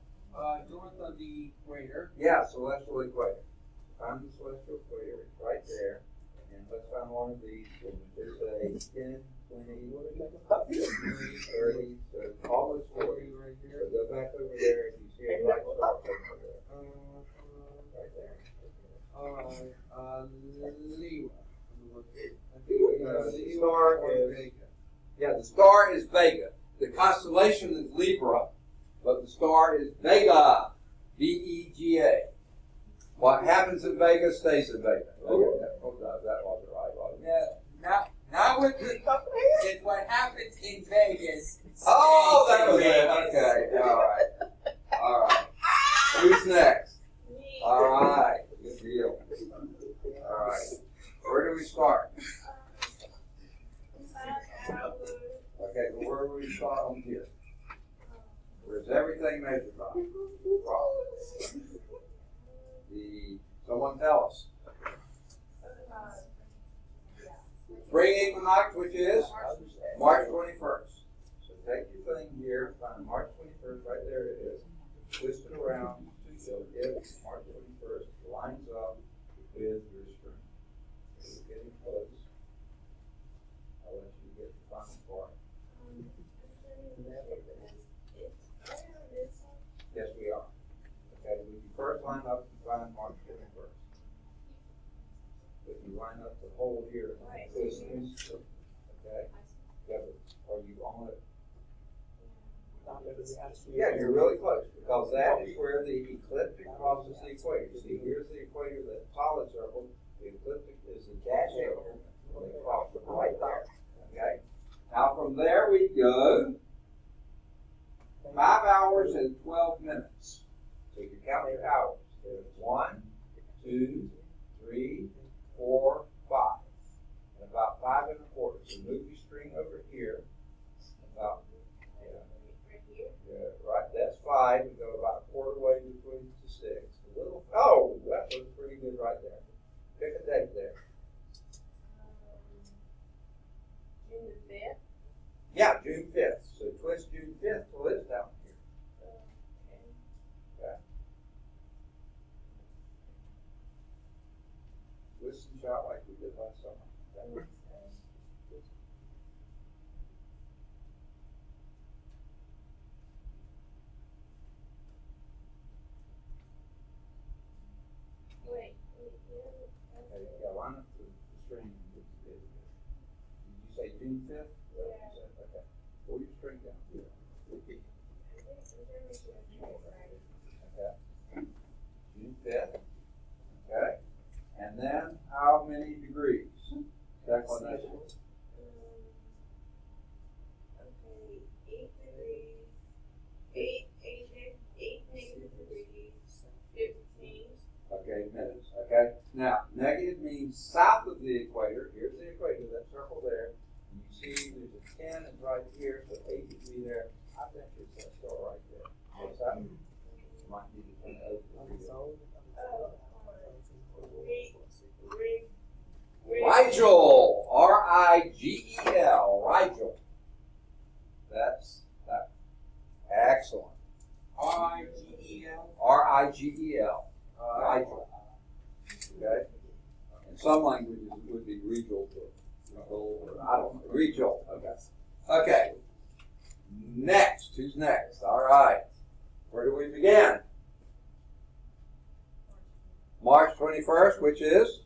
north of the equator. Yeah, so one of these, and just say 10, 20, 30, so it's almost 40 right here. So go back over there and you see a light start over there. Right there. Lewa. The star is, yeah, the star is Vega. The constellation is Libra, but the star is Vega. V-E-G-A. What happens in Vega stays in Vega. That wasn't right, was it? Yeah, not with the. It's what happens in Vegas. Oh, stays that in was it. Vegas. Okay, all right. Who's next? Me. All right, good deal. All right, where do we start? 5 hours. Okay, well, where do we start on here? Where's everything measured by? Someone tell us. Spring equinox, which is March 21st. So take your thing here, find March 21st, right there it is. Twist it around until it March 21st lines up with your string. So we're getting close. I'll let you get the final part. Yes, we are. Okay, when you first line up, you find March 21st. If you line up the whole year, twist it. Okay? Yeah, but are you on it? Yeah, you're really close, because that is where the ecliptic crosses the equator. See, here's the equator, that solid circle. The ecliptic is the dash circle. They cross it right there. Okay? Now from there we go 5 hours and 12 minutes. So you count your hours. There's 1, 2, 3, 4, 5. And about 5 1/4. So move your string over here. About, right, that's 5. And go about a quarter way between the sticks. A little, oh, that looks pretty good right there. Pick a date there. June the 5th. Yeah, June 5th. So twist June 5th till it's down here. Okay. Twist and shout like we did last summer. Okay. Wait. Okay, yeah, line up the string. Did you say June 5th? Yeah. Okay. Pull your string down. Okay. June 5th. Okay. And then how many degrees? Declination. Okay, 8 degrees. 8 negative degrees. 15. Okay, minutes. Okay. Now, negative means south of the equator. Here's the equator, that circle there. And you see there's a 10 is right here, so 8 would be there. I think it's that star right there. What's that? Might need to turn it over. Rigel. R-I-G-E-L. Rigel. That's that. Excellent. R-I-G-E-L. R-I-G-E-L. Rigel. Okay? In some languages it would be regal, I don't know. Regal. Okay. Okay. Next. Who's next? All right. Where do we begin? March 21st, which is?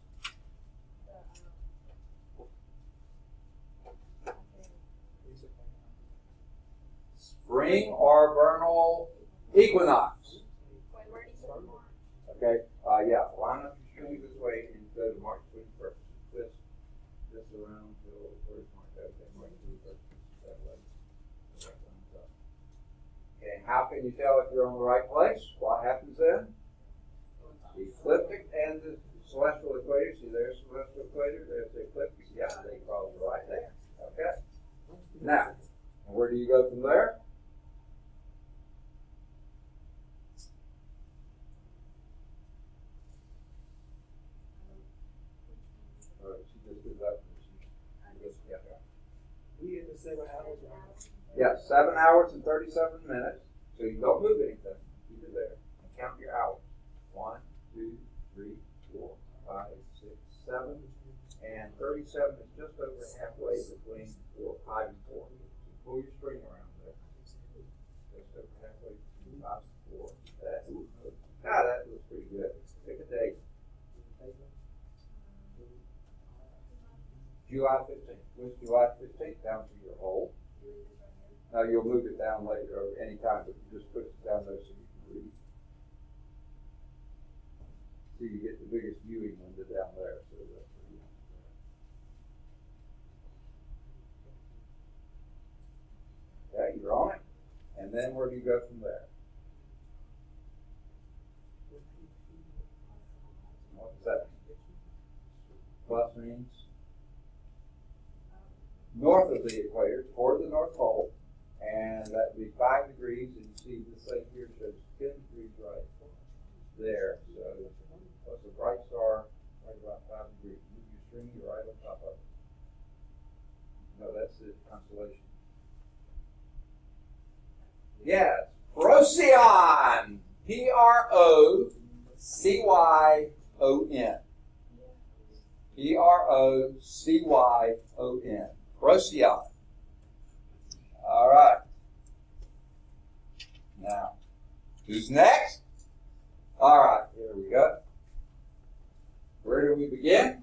Spring or vernal equinox. Okay, yeah, line up your string this way and go to March 21st. This around till where's March? Okay, March 21st. That way. That lines up. Okay, how can you tell if you're on the right place? What happens then? The ecliptic and the celestial equator. See, there's the celestial equator, there's the ecliptic. Yeah, they cross right there. Okay. Now, where do you go from there? Yeah, 7 hours and 37 minutes. So you don't move anything. Keep it there. And count your hours. 1, 2, 3, 4, 5, 6, 7, and 37 is just over halfway between 5 and 4. So pull your string around there. Just over halfway between 5 and 4. That looks pretty good. Pick a date. July 15th. When's July 15th? Down to your hole. Now you'll move it down later or anytime, but you just put it down there so you can read. So you get the biggest viewing window down there. So that's where you okay, you're on it. And then where do you go from there? What does that mean? Plus means north of the equator, toward the North Pole, and that would be 5 degrees, and you see this thing here shows 10 degrees right there. So that's a bright star right about 5 degrees. Move your string, you're right on top of it. No, that's the constellation. Yes, Procyon. Procyon. Procyon. Procyon. All right. Now, who's next? All right, here we go. Where do we begin?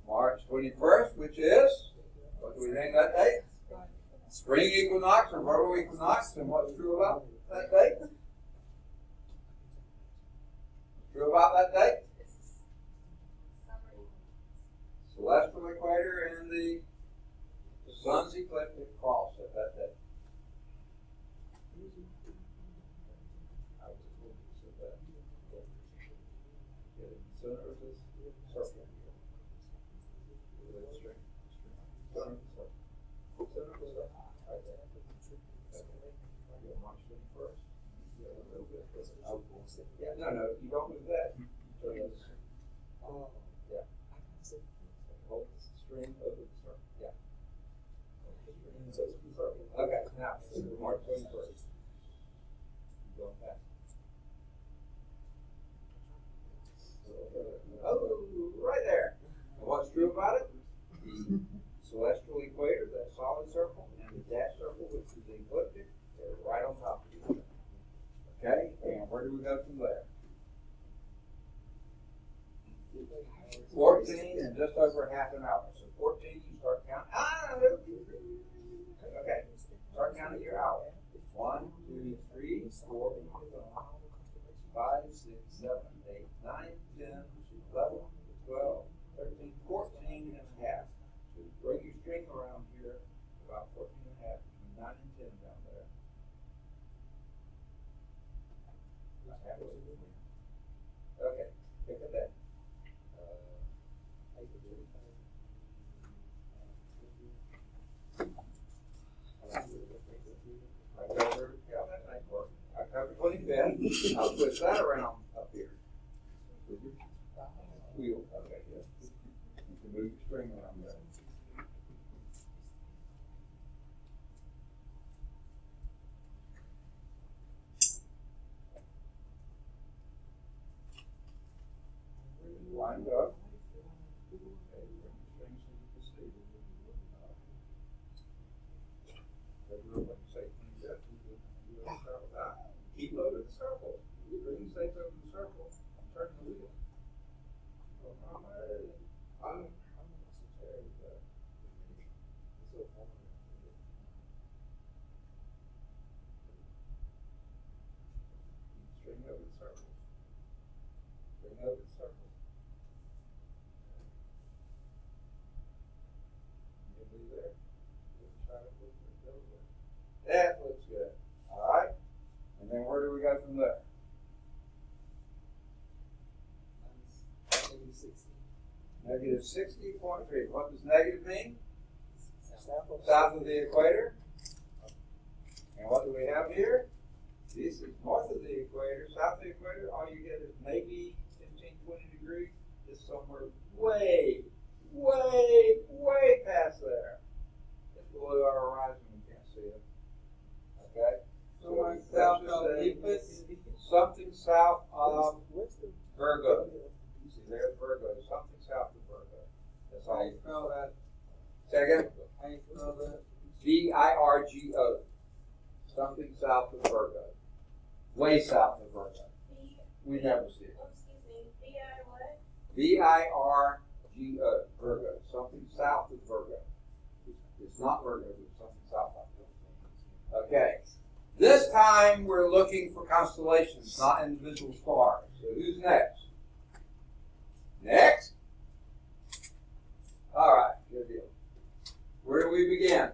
March 21st, which is, what do we name that date? Spring equinox or vernal equinox, and what's true about that date? What's true about that date? Celestial equator and the sun's ecliptic cross at that day. Center of this circle. Center of the circle. Center of the circle. Right there. March 21st. Yeah, no, you don't do that. Yeah. Hold the string over the circle. Yeah. Okay, now, March 21st. Going fast. Oh, right there. And what's true about it? The celestial equator, that solid circle, and the dashed circle, which is the ecliptic, they're right on top of each other. Okay, and where do we go from there? 14 and just over half an hour. So 14, you start counting. Okay, start counting your hour. 1, 2, 3, 4, 5, 6, 7, 8, 9, 10, 11, 12, 13, 14 and a half. So bring your string around here, about 14 and a half, between 9 and 10 down there. Okay, pick a day. October 25th. I'll twist that around up here. With your wheel. Okay, yes. You can move your string around there. Wind up. Okay, bring your string so you can see. Keep over the circle. Bring the stakes over the circle. Turn the wheel. There we go. String over the circle. String over the circle. You can be there. That looks good. All right. And then where do we go from there? Negative 60.3. What does negative mean? South of the equator. And what do we have here? This is north of the equator. South of the equator, all you get is maybe 15, 20 degrees. It's somewhere way, way, way past there. It's below our horizon. We can't see it. Okay? So south of Epus. Something south of Virgo. See, there's Virgo. Something south of Virgo. Virgo. Something south of Virgo. Way south of Virgo. We never see it. Excuse me, VI what? Virgo. Virgo. Something south of Virgo. It's not Virgo, it's something south of Virgo. Okay. This time we're looking for constellations, not individual stars. So who's next? Next? All right, good deal. Where do we begin?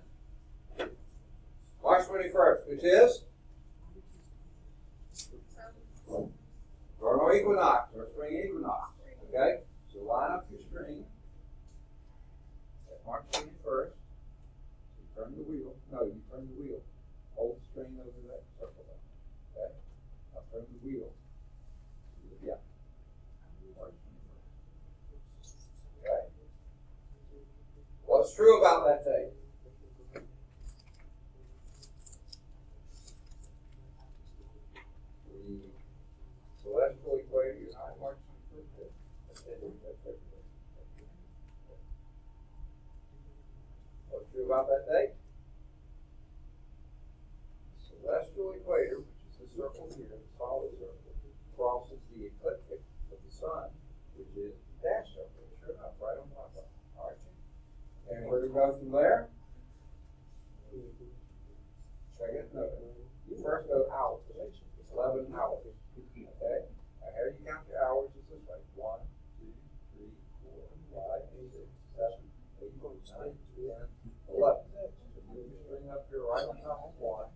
March 21st, which is? Vernal equinox, or spring equinox. Okay? So line up your string at March 21st. You turn the wheel. No, you turn the wheel. Hold the string over that circle. Okay? Now turn the wheel. Yeah. March 21st. Okay? What's true about that date? The celestial equator, you're not March 21st. What's true about that date? The celestial equator, which is the circle here, the solid circle, crosses the ecliptic of the sun, which is the dash circle. Sure enough, right on top of it. All right. And where do we go from there? Check it. No. You first go out. 11 hours. Okay? Now, how do you count your hours? Is this way. 1, 2, 3, 4, 5, 6, 7, 8, 9, 10, 11. So move your string up here right on top of 1.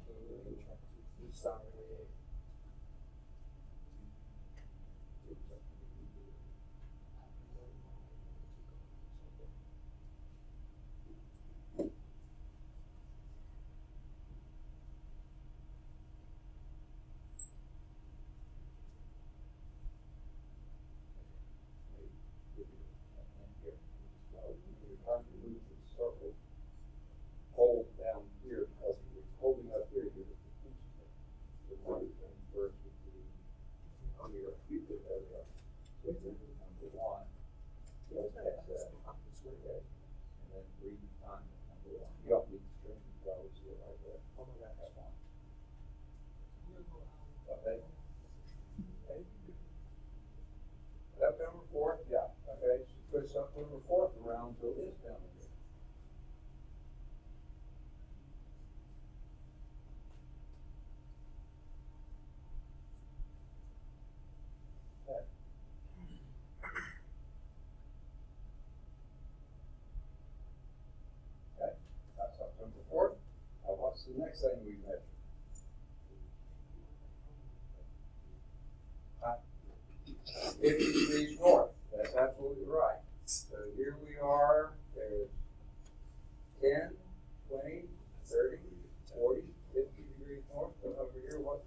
Hold down here, because we're holding up here. The one first would be here. There we are. Number 1. Yes, that's that. Okay. And then 3 times number 1. You don't need the string, you always do it right there. Oh my God, that's 1. Okay. Okay. That number 4? Yeah. Okay. So push something number 4 around until it is down here. What's the next thing we measure? 50 degrees north. That's absolutely right. So here we are. There's 10, 20, 30, 40, 50 degrees north. So over here, what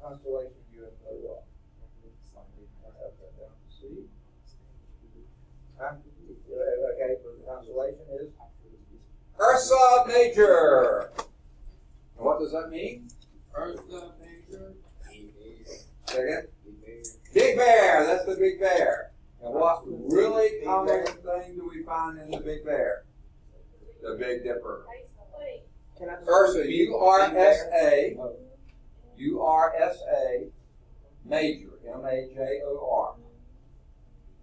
constellation do you have to know of? Have that down to C. Okay, so the constellation is Ursa Major. And what does that mean? Ursa Major. Second? Big Bear. That's the Big Bear. And what really common thing do we find in the Big Bear? The Big Dipper. Wait. Ursa, U-R-S-A. U-R-S-A. Major. M-A-J-O-R.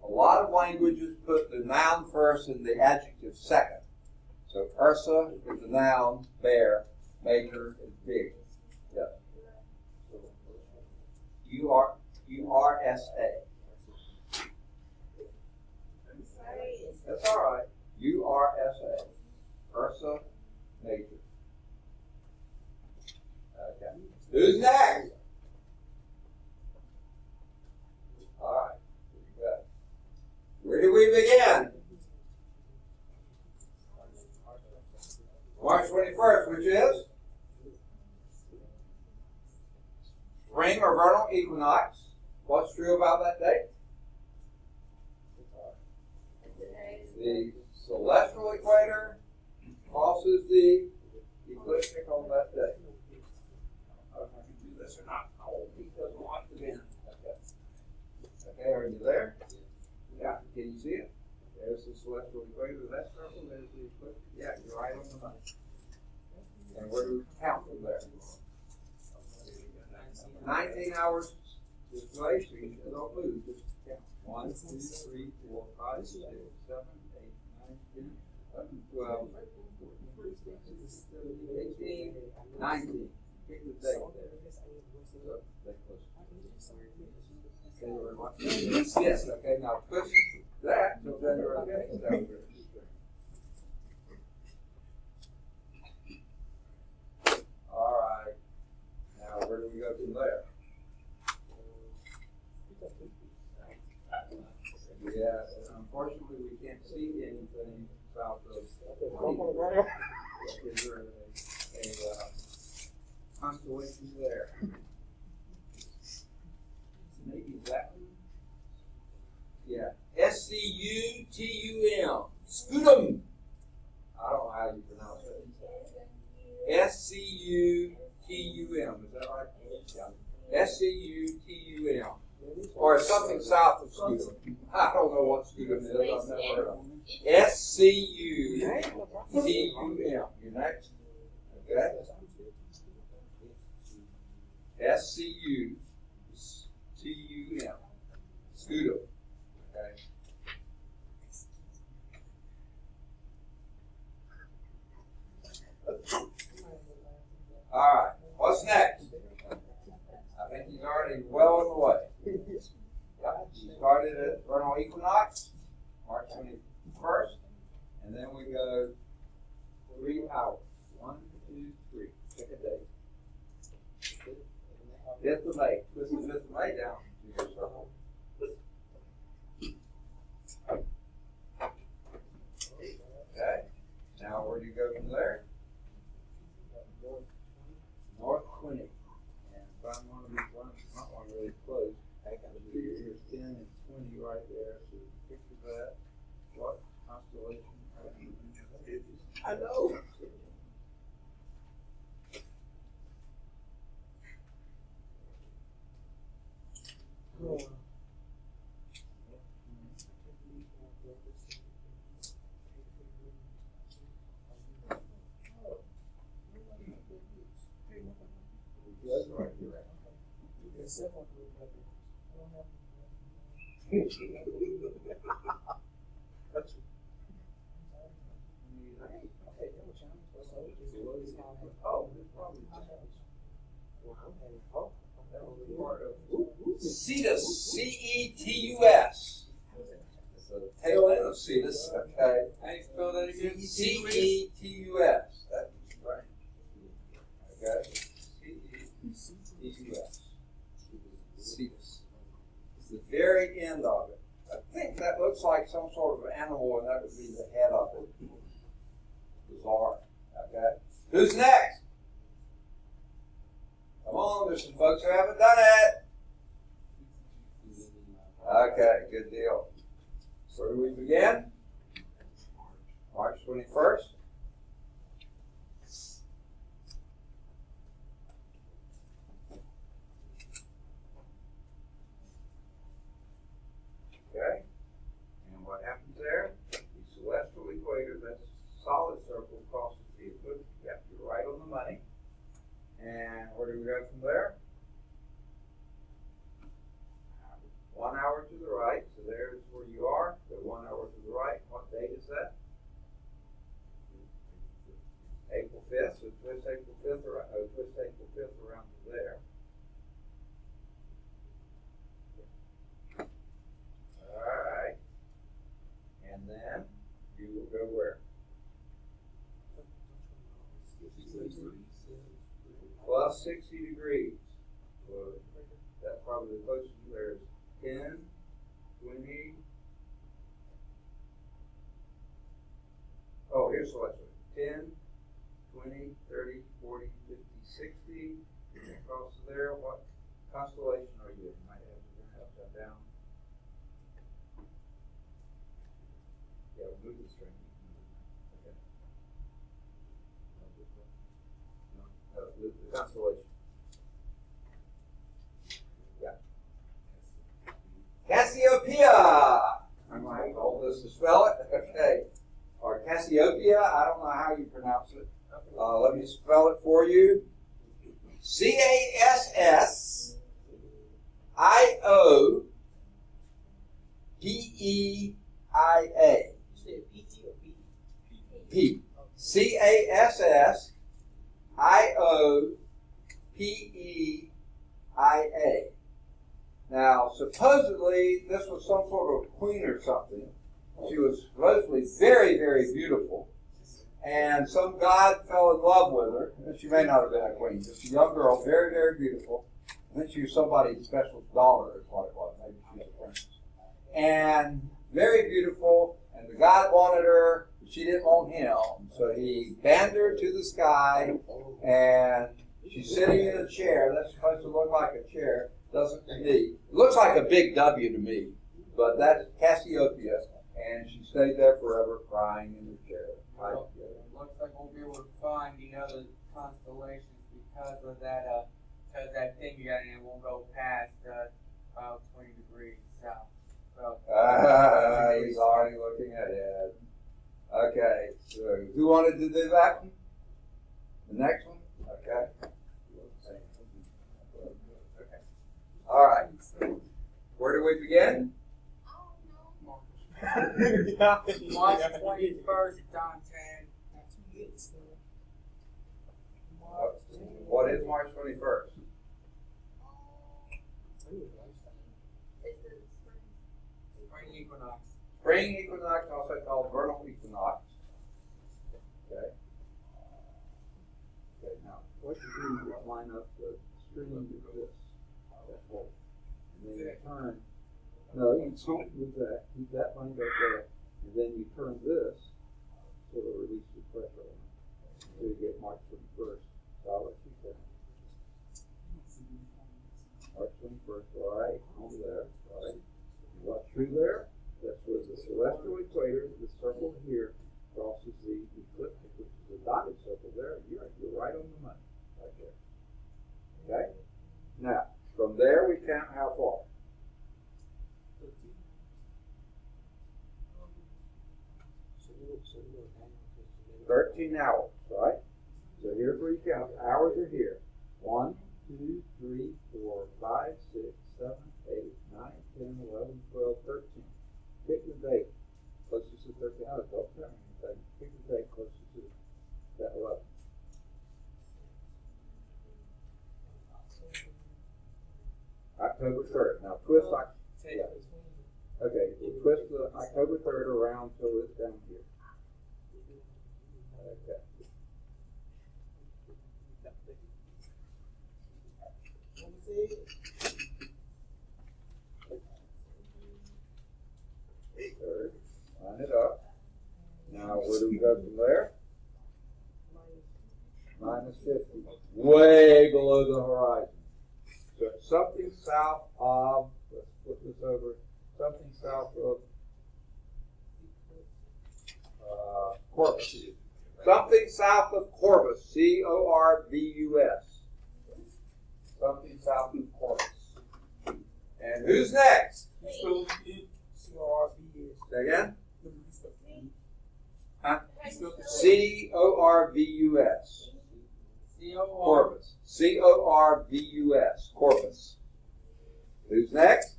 A lot of languages put the noun first and the adjective second. So Ursa is the noun, bear, major is big. Yeah. U-R-S-A. That's all right. U-R-S-A. Ursa Major. Okay. Who's next? All right. Good. Where do we begin? March 21st, which is spring or vernal equinox. What's true about that date? The celestial equator crosses the ecliptic on that day. I don't know if you do this or not. I'll beat those locked again. Okay, are you there? Yeah, can you see it? There's the celestial equator. That circle, there's the ecliptic. Yeah, you're right on the money. And where do we count from there? 19 hours this way, so you don't lose. Just count. 1, 2, 3, 4, 5, 6, 7, 8, 9, 10, 11, 12, 14, 15, 16, 18, 19. Pick the date there. So, stay close. Yes, okay, now push that till January 5th. All right. Now, where do we go from there? Yeah, unfortunately, we can't see anything south of. Is there a constellation there? Maybe that one. Yeah. SCUTUM. Scutum. I don't know how you pronounce it. SCUTUM. Is that right? Yeah. SCUTUM. Or something south of Scutum. I don't know what Scutum is. I've never heard of it. SCUTUM. You're next. Okay. SCUTUM. Scutum. Okay. All right. What's next? I think he's already well on the way. Yep. He started at vernal equinox, March 21st, and then we go 3 hours. 1, 2, 3. Pick a date. 5th of May. Twist the 5th of May down to your circle. Okay. Now where do you go from there? North 20. And find one of these ones. Not one really close. Here's 10 and 20 right there. So picture that. What constellation? I know. That's right. Cetus. CETUS. So the tail end of Cetus, okay. How do you spell that again? CETUS. That's right. Okay. CETUS. Cetus. It's the very end of it. I think that looks like some sort of animal, and that would be the head of it. Bizarre. Okay. Who's next? Come on, there's some folks who haven't done it. Okay, good deal. Where do we begin? March 21st. Okay. And what happens there? The celestial equator, that's a solid circle crosses the ecliptic. Yep, you're right on the money. And where do we go from there? 1 hour to the right, so there's where you are. Go 1 hour to the right. What date is that? April 5th. So twist April 5th around. Twist April 5th around to there. All right. And then you will go where? Plus 60 degrees. So that's probably the closest there is 10, 20. Oh, here's the last one. 10, 20, 30, 40, 50, 60. Across there, what constellation are you in? Might have to upside down. Yeah, move the string. Okay. No, the constellation. Cassiopeia. I'm going to have to hold this to spell it. Okay. Or Cassiopeia. I don't know how you pronounce it. Let me spell it for you. CASSIOPEIA. You said PT or P? P. CASSIOPEIA. Now, supposedly, this was some sort of queen or something. She was supposedly very, very beautiful. And some god fell in love with her. She may not have been a queen, just a young girl, very, very beautiful. I think she was somebody's special daughter, is what it was. Maybe she was a princess. And very beautiful, and the god wanted her, but she didn't want him. So he banned her to the sky, and she's sitting in a chair. That's supposed to look like a chair. Doesn't to me. It looks like a big W to me, but that's Cassiopeia, and she stayed there forever crying in the chair. Well, looks like we'll be able to find the other constellations because of that thing you got in it won't go past about 20 degrees south. So, He's already looking ahead. Okay, so who wanted to do that one? The next one? Okay. All right. Where do we begin? March 21st, Don 10. What is March 21st? Spring equinox. Spring equinox, also called vernal equinox. Okay. Okay, now, what you do is line up the string with this. And then you turn. No, you don't do that. Keep that lined up there. And then you turn this so it'll release the pressure on it. So you get March 21st. So I'll let you turn. March 21st, all right, on there, all right. What's through there? That's where the celestial equator, the circle here, crosses the ecliptic, which is a dotted circle there. You're right on the money, right there. Okay? Now, from there we count how far? 13 hours, right? So here's where you count. Hours are here. 1, 2, 3, 4, 5, 6, 7, 8, 9, 10, 11, 12, 13. Pick the date closest to 13 hours. Don't tell me anything. Pick the date closest to that 11. October 3rd. Now twist yeah. Okay, you twist the October 3rd around so it's down here. Okay. Third, line it up. Now where do we go from there? Minus 50. Way below the horizon. So something south of, let's flip this over, something south of Corvus. Something south of Corvus, C-O-R-V-U-S. Something south of Corvus. And who's next? Say again? Huh? C-O-R-V-U-S. Corvus. C-O-R-V-U-S. Corvus. Who's next?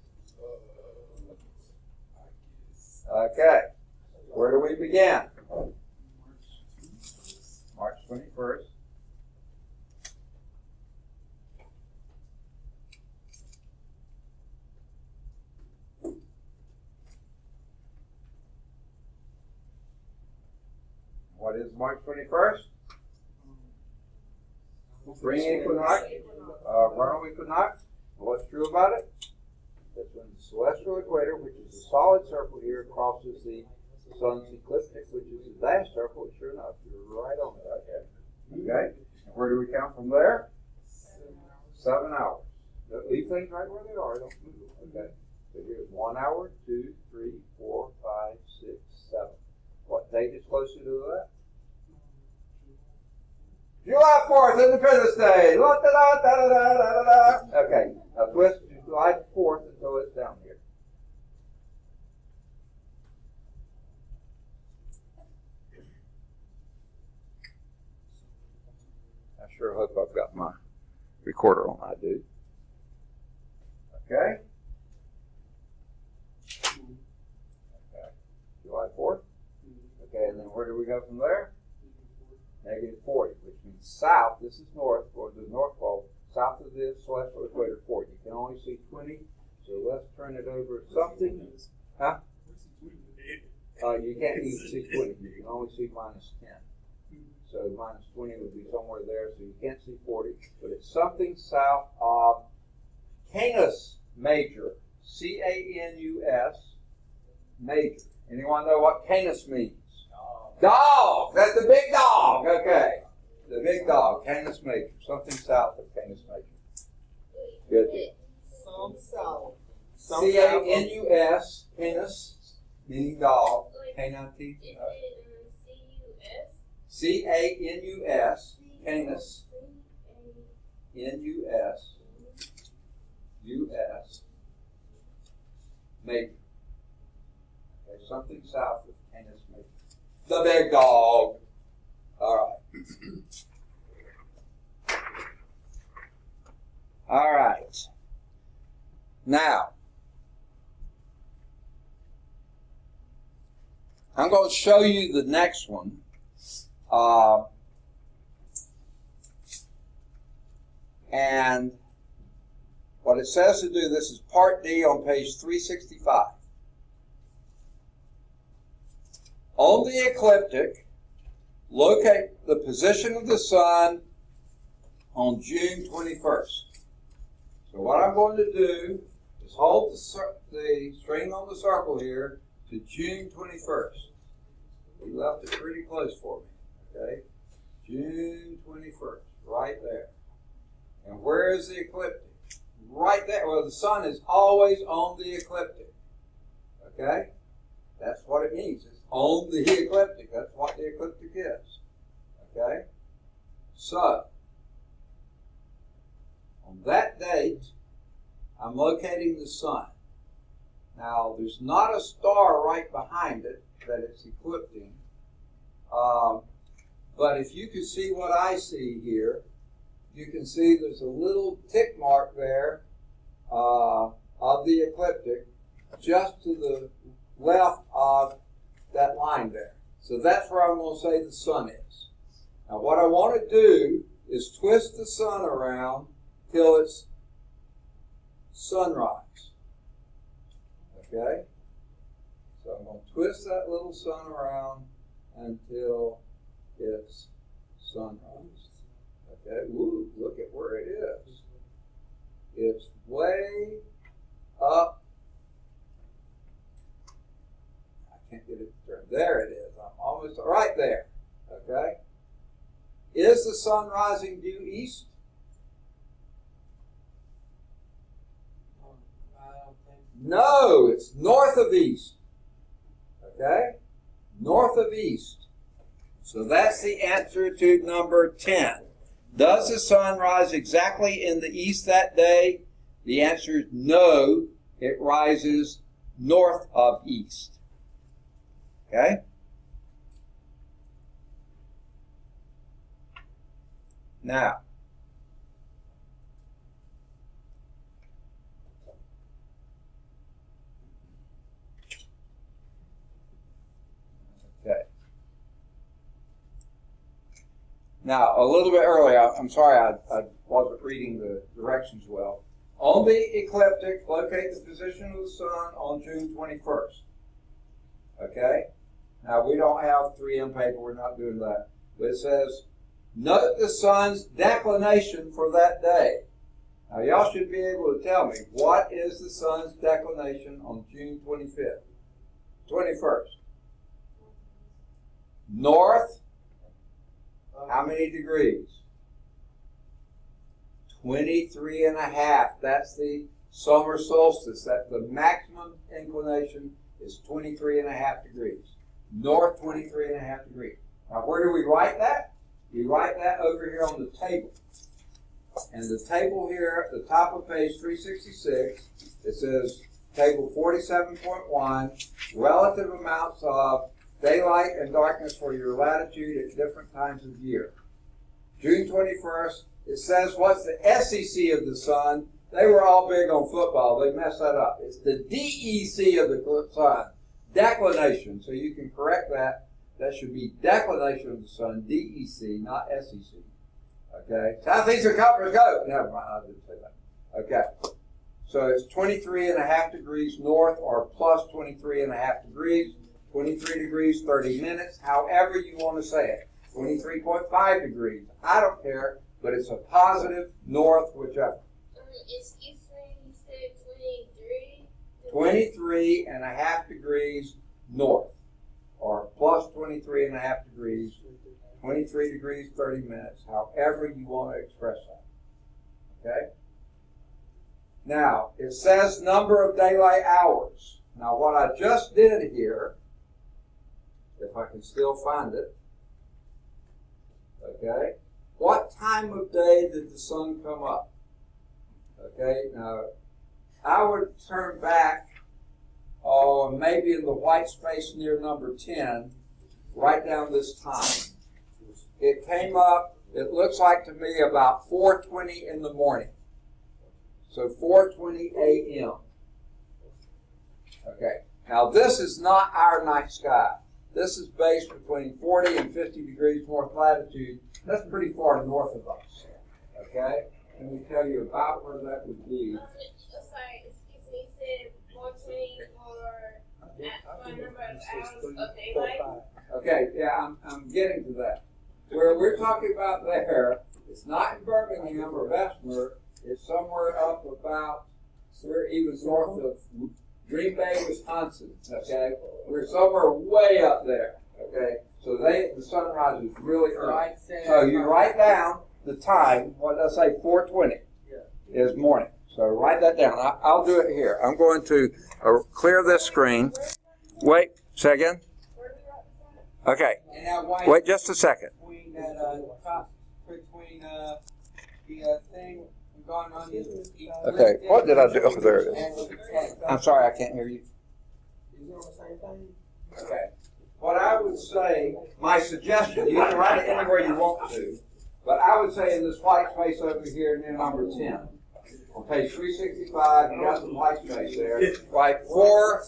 Okay. Where do we begin? March 21st. What is March 21st? Spring equinox, vernal equinox. What's true about it? That's when the celestial equator, which is a solid circle here, crosses the sun's ecliptic, which is a dashed circle. Sure enough, you're right on it. Okay. Where do we count from there? 7 hours. Leave things right where they are. Don't move. Okay. So here's 1 hour, 2, 3, 4, 5, 6, 7. What date is closer to that? July 4th, Independence Day. Okay, now twist July 4th until it's down here. recorder on, I do. Okay? Okay. July 4th? Okay, and then where do we go from there? -40, which means south, this is north, or the North Pole, south of the celestial equator 40. You can only see 20, so let's turn it over something. Huh? You can't even see 20, you can only see -10. So -20 would be somewhere there, so you can't see 40. But it's something south of Canis Major, C-A-N-U-S, Major. Anyone know what Canis means? Dog! That's the big dog! Okay. The big dog, Canis Major. Something south of Canis Major. Good deal. Some south. C-A-N-U-S, Canis, meaning dog. Canine teeth. Is it C-U-S? C-A-N-U-S, Canis, N-U-S, U-S, Major. Okay, something south of Canis Major. The big dog. All right. All right. Now, I'm going to show you the next one. And what it says to do, this is part D on page 365. On the ecliptic, locate the position of the sun on June 21st. So what I'm going to do is hold the string on the circle here to June 21st. We left it pretty close for me, okay? June 21st, right there. And where is the ecliptic? Right there. Well, the sun is always on the ecliptic, okay? That's what it means. It's on the ecliptic. That's what the ecliptic is, okay? So, on that date, I'm locating the sun. Now, there's not a star right behind it that it's eclipsing, but if you can see what I see here, you can see there's a little tick mark there of the ecliptic just to the left of that line there. So that's where I'm going to say the sun is. Now what I want to do is twist the sun around till it's sunrise. Okay? So I'm going to twist that little sun around until it's sunrise. Okay? Woo, look at where it is. It's way up. I can't get it to turn. There it is. I'm almost right there. Okay? Is the sun rising due east? No, it's north of east. Okay? North of east. So that's the answer to number 10. Does the sun rise exactly in the east that day? The answer is no, it rises north of east. Okay? Now, okay. Now, a little bit earlier, I'm sorry I wasn't reading the directions well. On the ecliptic, locate the position of the sun on June 21st. Okay? Now, we don't have 3M paper, we're not doing that. But it says, note the sun's declination for that day. Now, y'all should be able to tell me, what is the sun's declination on June 21st? North. How many degrees? 23.5. That's the summer solstice. That the maximum inclination is 23.5 degrees. North 23.5 degrees. Now, where do we write that? We write that over here on the table. And the table here at the top of page 366, it says table 47.1, relative amounts of daylight and darkness for your latitude at different times of year. June 21st it says what's the SEC of the sun. They were all big on football. They messed that up. It's the DEC of the sun. Declination. So you can correct that. That should be declination of the sun, DEC, not SEC. Okay? Southeastern Conference, go! Never mind, I didn't say that. Okay. So it's 23.5 degrees north or plus 23.5 degrees. 23 degrees, 30 minutes, however you want to say it. 23.5 degrees. I don't care, but it's a positive north, whichever. Excuse me, you said 23? 23.5 degrees north, or plus 23.5 degrees, 23 degrees, 30 minutes, however you want to express that. Okay? Now, it says number of daylight hours. Now, what I just did here, if I can still find it, okay, what time of day did the sun come up? Okay, now, I would turn back, maybe in the white space near number 10, write down this time. It came up, it looks like to me about 4:20 in the morning. So 4:20 a.m. Okay, now this is not our night sky. This is based between 40 and 50 degrees north latitude. That's pretty far north of us. Okay? Let me tell you about where that would be. Sorry, excuse me, you said 420 for number of hours of daylight? Okay, yeah, I'm getting to that. Where we're talking about there, it's not in Birmingham or Bessemer. It's somewhere up about, we're even north of Green Bay, Wisconsin, okay? We're somewhere way up there, okay? So the sunrise is really early. So you write down the time, what did I say, 4:20 is morning. So write that down. I'll do it here. I'm going to clear this screen. Wait, say again? Okay, wait just a second. Between the thing going on this. Okay, what did I do? Oh, there it is. I'm sorry, I can't hear you. Okay. What I would say, my suggestion, you can write it anywhere you want to, but I would say in this white space over here near number 10, on page 365, you got some white space there. Write 4,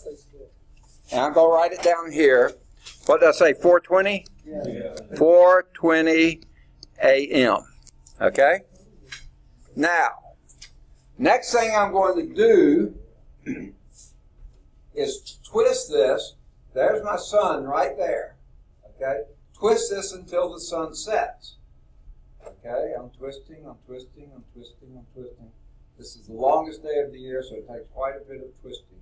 and I'm going to write it down here. What did I say, 4:20? Yeah. 4:20 a.m. Okay? Now, next thing I'm going to do is twist this. There's my sun right there. Okay? Twist this until the sun sets. Okay? I'm twisting, I'm twisting, I'm twisting, I'm twisting. This is the longest day of the year, so it takes quite a bit of twisting,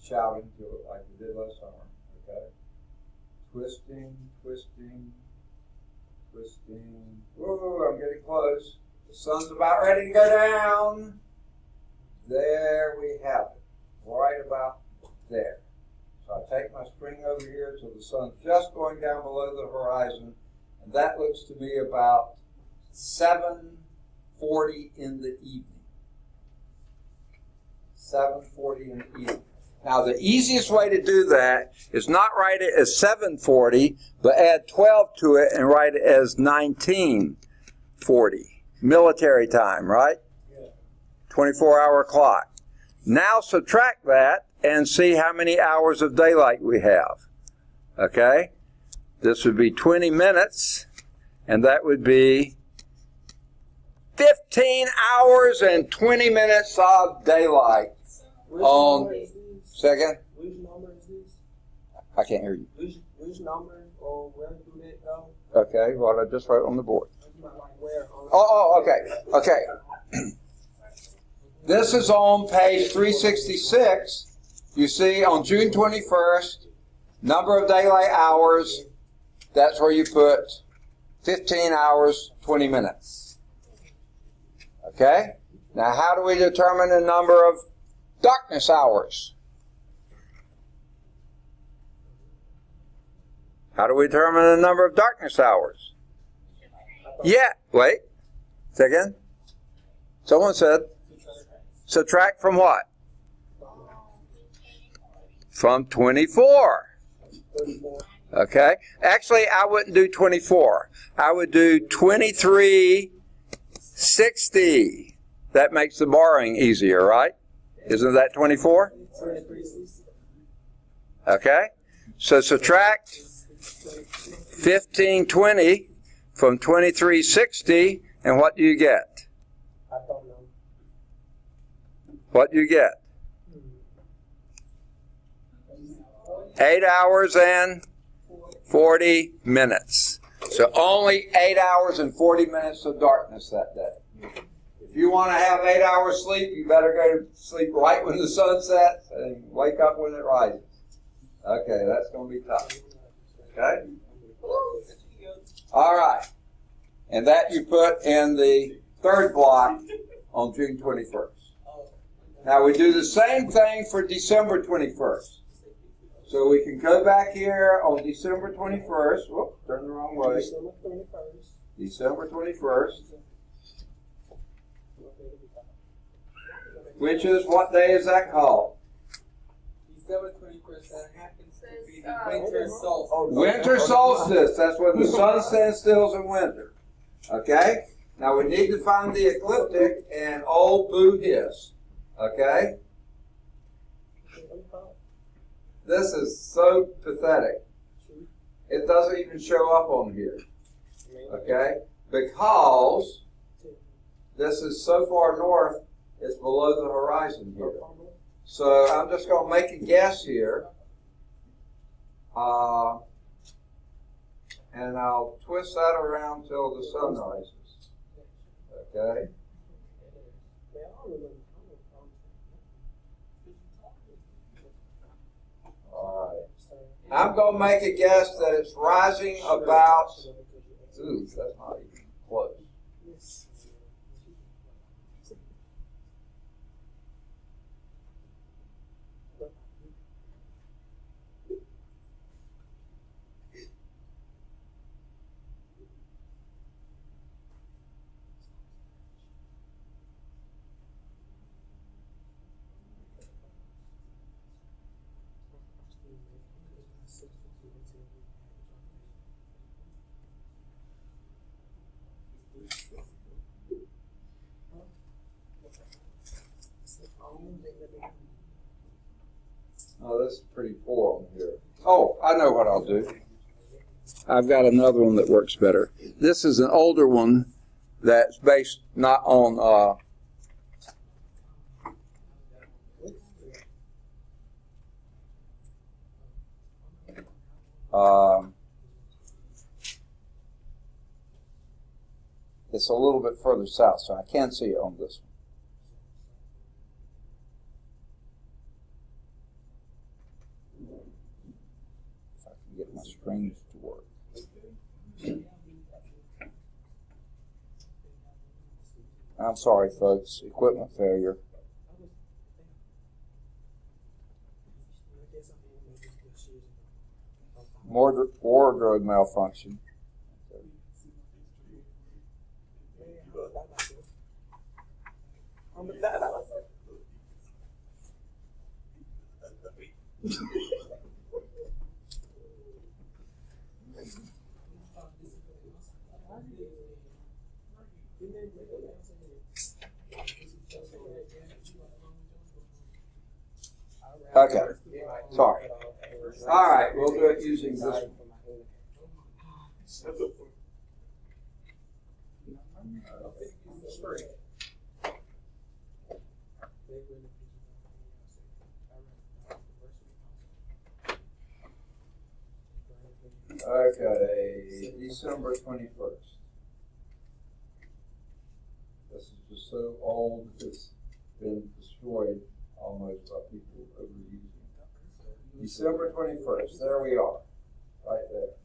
shouting to it like we did last summer. Okay? Twisting, twisting, twisting. Whoa, I'm getting close. The sun's about ready to go down. There we have it. Right about there. So I take my string over here till the sun's just going down below the horizon. And that looks to me about 7:40 in the evening. 7:40 in the evening. Now, the easiest way to do that is not write it as 7:40, but add 12 to it and write it as 19:40. Military time, right? Yeah. 24-hour clock. Now subtract that and see how many hours of daylight we have. Okay? This would be 20 minutes, and that would be 15 hours and 20 minutes of daylight. Second? Which number is this? I can't hear you. Which number or where do they go? Okay, well, I just wrote on the board. Like where? Okay. This is on page 366. You see, on June 21st, number of daylight hours, that's where you put 15 hours, 20 minutes. Okay? Now, how do we determine the number of darkness hours? How do we determine the number of darkness hours? Yeah, wait. Say again? Someone said, subtract from what? From 24. Okay. Actually, I wouldn't do 24. I would do 23 60. That makes the borrowing easier, right? Isn't that 24? 2360. Okay. So subtract 1520 from 2360, and what do you get? I don't know. What do you get? 8 hours and 40 minutes. So only 8 hours and 40 minutes of darkness that day. If you want to have 8 hours sleep, you better go to sleep right when the sun sets and wake up when it rises. Okay, that's going to be tough. Okay? All right. And that you put in the third block on June 21st. Now we do the same thing for December 21st. So we can go back here on December 21st. Whoop, turn the wrong way. December 21st. December 21st. Which is, what day is that called? December 21st, that happens to be the winter solstice. Winter solstice. That's when the sun stands still in winter. Okay? Now we need to find the ecliptic and old boo hiss. Okay? This is so pathetic. It doesn't even show up on here. Okay? Because this is so far north, it's below the horizon here. So I'm just going to make a guess here. And I'll twist that around till the sun rises. Okay? All right. I'm going to make a guess that it's rising about... Ooh, that's not even close. Oh, this is pretty poor on here. Oh, I know what I'll do. I've got another one that works better. This is an older one that's based not on it's a little bit further south, so I can see it on this one. If I can get my strings to work. I'm sorry, folks. Equipment failure. Wardrobe malfunction. Okay. Sorry. All right, we'll do it using this one. Okay, December 21st. This is just so old, it's been destroyed almost by people overusing it. December 21st, there we are, right there.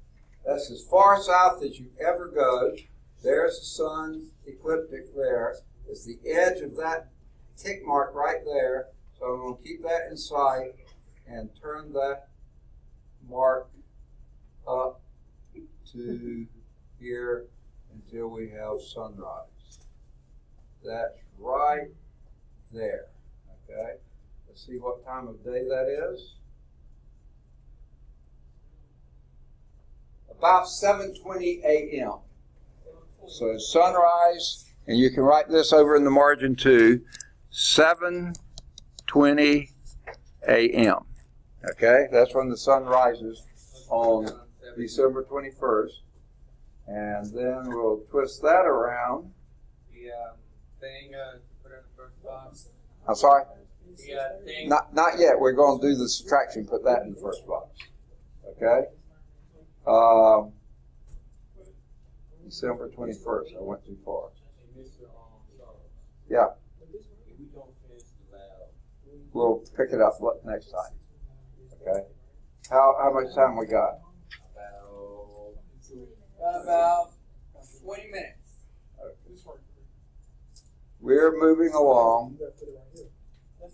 That's as far south as you ever go. There's the sun ecliptic there. It's the edge of that tick mark right there. So I'm going to keep that in sight and turn that mark up to here until we have sunrise. That's right there. Okay. Let's see what time of day that is. About 7:20 a.m. So sunrise and you can write this over in the margin too, 7:20 a.m. Okay, that's when the sun rises on December 21st. And then we'll twist that around. The thing put in the first box. I'm sorry? The thing. Not yet. We're going to do the subtraction. Put that in the first box. Okay? December 21st. I went too far. Yeah. If we don't finish the lab, We'll pick it up next time. Okay? How much time we got? About 20 minutes. We're moving along.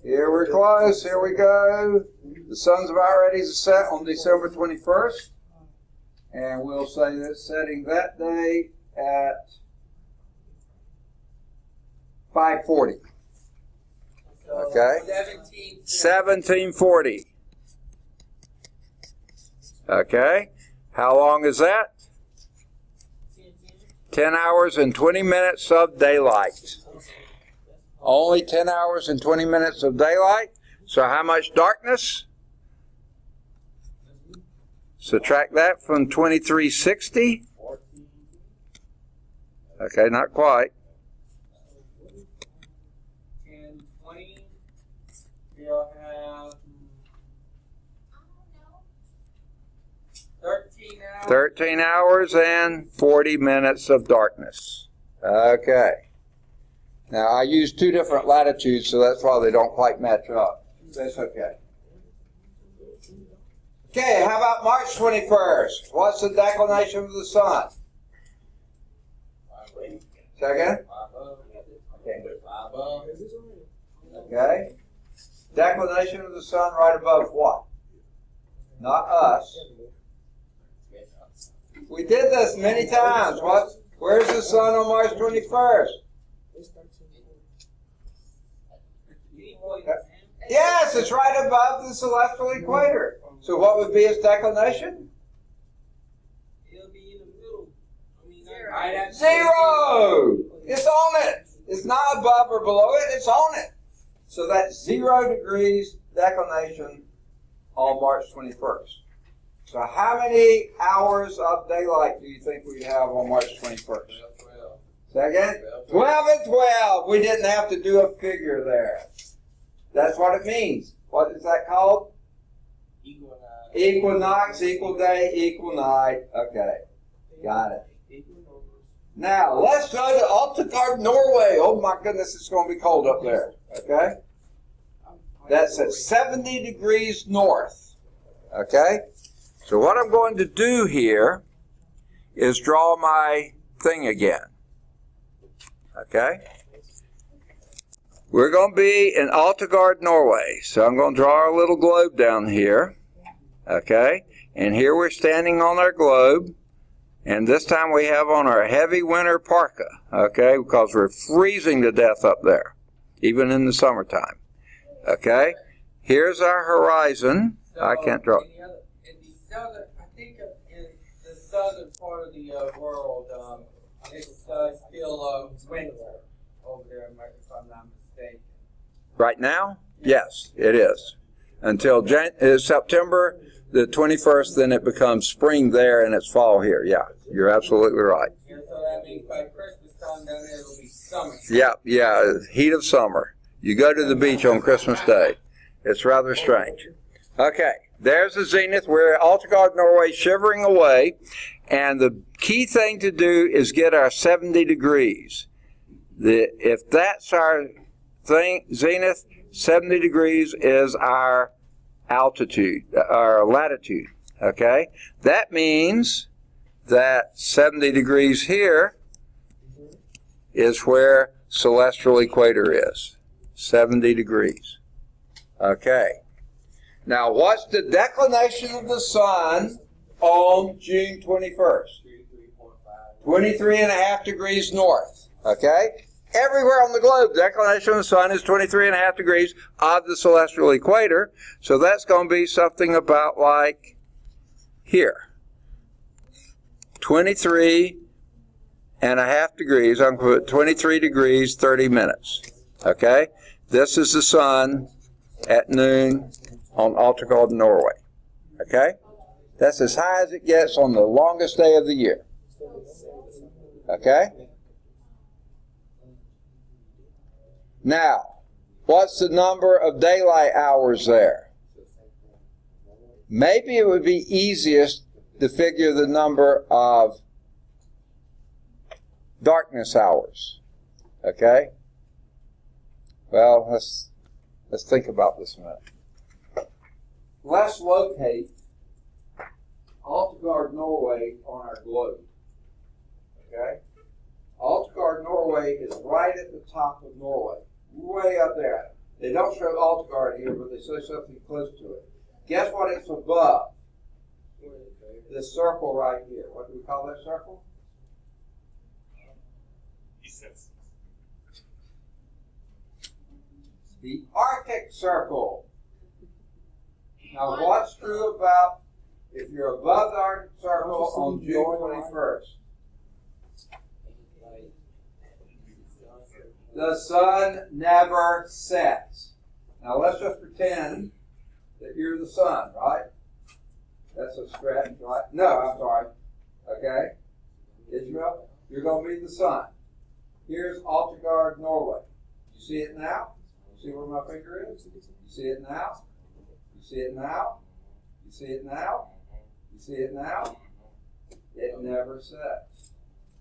Here we're close. Here we go. The sun's about ready to set on December 21st. And we'll say that setting that day at 5:40. Okay? 1740. Okay? How long is that? 10 hours and 20 minutes of daylight. Only 10 hours and 20 minutes of daylight. So how much darkness? Subtract that from 2360. Okay, not quite. 10, 20. You'll have 13 hours. 13 hours and 40 minutes of darkness. Okay. Now, I used two different latitudes, so that's why they don't quite match up. That's okay. Okay, how about March 21st? What's the declination of the sun? Say again? Okay. Declination of the sun right above what? Not us. We did this many times. Where's the sun on March 21st? Yes, it's right above the celestial equator. So what would be its declination? It'll be in the middle. Zero! It's on it. It's not above or below it. It's on it. So that's 0 degrees declination on March 21st. So how many hours of daylight do you think we'd have on March 21st? Say again? 12 and 12. We didn't have to do a figure there. That's what it means. What is that called? Equinox, equal day, equal night. Okay. Got it. Now, let's go to Altegard, Norway. Oh my goodness, it's going to be cold up there. Okay? That's at 70 degrees north. Okay? So what I'm going to do here is draw my thing again. Okay? We're going to be in Altegard, Norway. So I'm going to draw our little globe down here. Okay? And here we're standing on our globe. And this time we have on our heavy winter parka. Okay? Because we're freezing to death up there. Even in the summertime. Okay? Here's our horizon. So I can't draw. In the southern, I think in the southern part of the world, it's still winter over there, if I'm not mistaken. Right now? Yes, it is. Until September the 21st, then it becomes spring there and it's fall here. Yeah, you're absolutely right. Yeah, so that means by Christmas time down there it'll be summer. Yeah, heat of summer. You go to the beach on Christmas Day. It's rather strange. Okay, there's the zenith. We're at Altegard, Norway, shivering away. And the key thing to do is get our 70 degrees. If that's our zenith, 70 degrees is our altitude, our latitude. Okay? That means that 70 degrees here is where celestial equator is. 70 degrees. Okay. Now, what's the declination of the sun on June 21st? 23.5 degrees north. Okay? Everywhere on the globe, the declination of the sun is 23.5 degrees of the celestial equator. So that's going to be something about like here. 23.5 and a half degrees. I'm going to put 23 degrees, 30 minutes. Okay? This is the sun at noon on Altergard, Norway. Okay? That's as high as it gets on the longest day of the year. Okay? Now, what's the number of daylight hours there? Maybe it would be easiest to figure the number of darkness hours. Okay? Well, let's think about this a minute. Let's locate Altergard, Norway on our globe. Okay? Altergard, Norway is right at the top of Norway, way up there. They don't show Altergard here, but they show something close to it. Guess what it's above? This circle right here. What do we call that circle? The Arctic Circle. Now, what's true about if you're above the Arctic Circle on June 21st? The sun never sets. Now, let's just pretend that you're the sun, right? That's a stretch, right? No, I'm sorry. Okay? Israel, you're going to be the sun. Here's Altergard, Norway. You see it now? You see where my finger is? You see it now? You see it now? You see it now? You see it now? It never sets.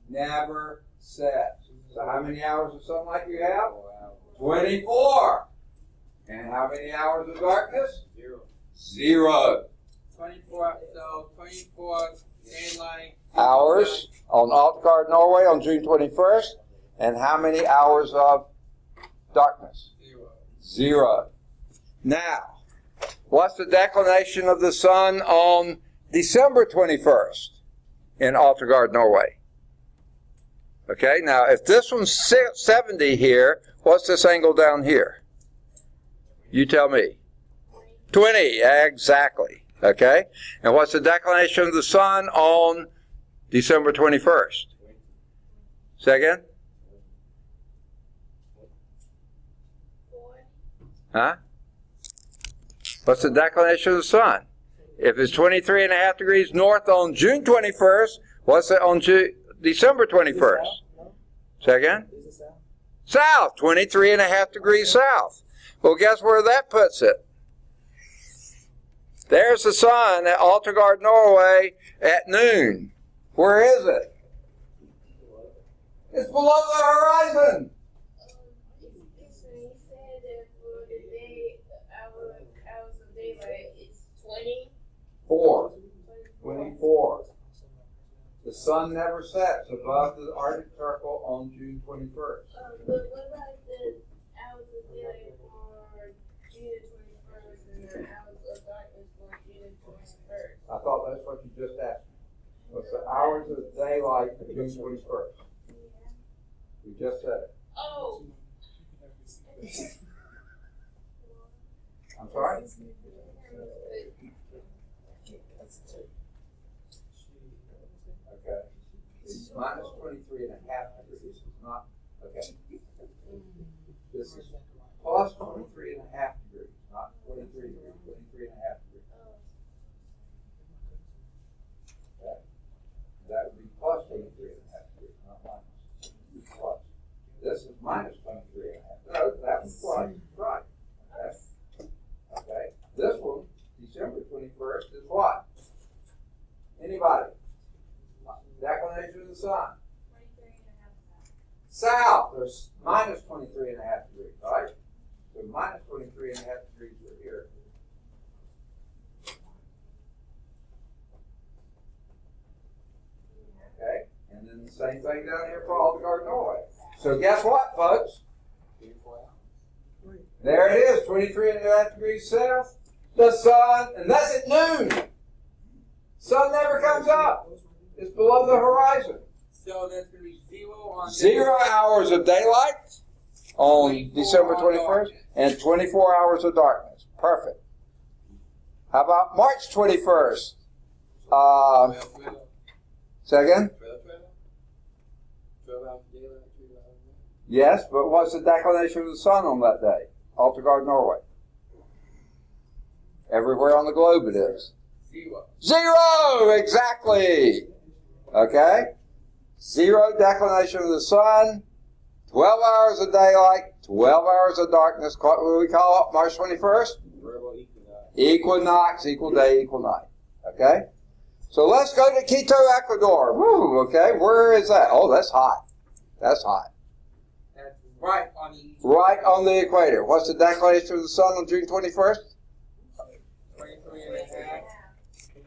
Never sets. So how many hours of sunlight do you have? 24. And how many hours of darkness? 0. 24, so 24 daylight Hours on Altergard, Norway on June 21st. And how many hours of darkness? 0. Now, what's the declination of the sun on December 21st in Altergard, Norway? Okay, now if this one's 70 here, what's this angle down here? You tell me. 20, exactly. Okay, and what's the declination of the sun on December 21st? Say again? Huh? What's the declination of the sun? If it's 23.5 degrees north on June 21st, what's it on December 21st? Say again? South. 23.5 degrees south. Well, guess where that puts it? There's the sun at Altergard, Norway at noon. Where is it? It's below the horizon. It's 24. The sun never sets above the Arctic Circle on June 21st. But what about the hours of daylight for June 21st and the hours of darkness for June 21st? I thought that's what you just asked me. What's the hours of daylight for June 21st? Yeah. We just said it. Oh. I'm sorry? Okay. It's minus 23.5 degrees. It's not, okay. This is plus 23.5 degrees, not 23 degrees, 23.5 degrees. Okay. That would be plus 23.5 degrees, not minus. Plus. This is minus 23.5. No, that was plus. Right. Okay. Okay. This one, December 21st, is what? Anybody? Declination of the sun. 23.5. South. There's minus 23.5 degrees, right? So minus 23.5 degrees are here. Okay. And then the same thing down here for Altergard, Norway. So guess what, folks? There it is, 23.5 degrees south. The sun, and that's at noon. Sun never comes up. It's below the horizon. So that's going to be 0 on 0 hours of daylight on December 21st and 24 hours of darkness. Perfect. How about March 21st? Say again? Yes, but what's the declination of the sun on that day? Altegard, Norway. Everywhere on the globe it is. 0. 0! Exactly! Okay? 0 declination of the sun, 12 hours of daylight, 12 hours of darkness. What do we call it? March 21st? Verbal equinox. Equinox, equal day, equal night. Okay? So let's go to Quito, Ecuador. Woo, okay, where is that? Oh, that's hot. That's hot. That's right on the Right on the equator. What's the declination of the sun on June 21st? 23.5.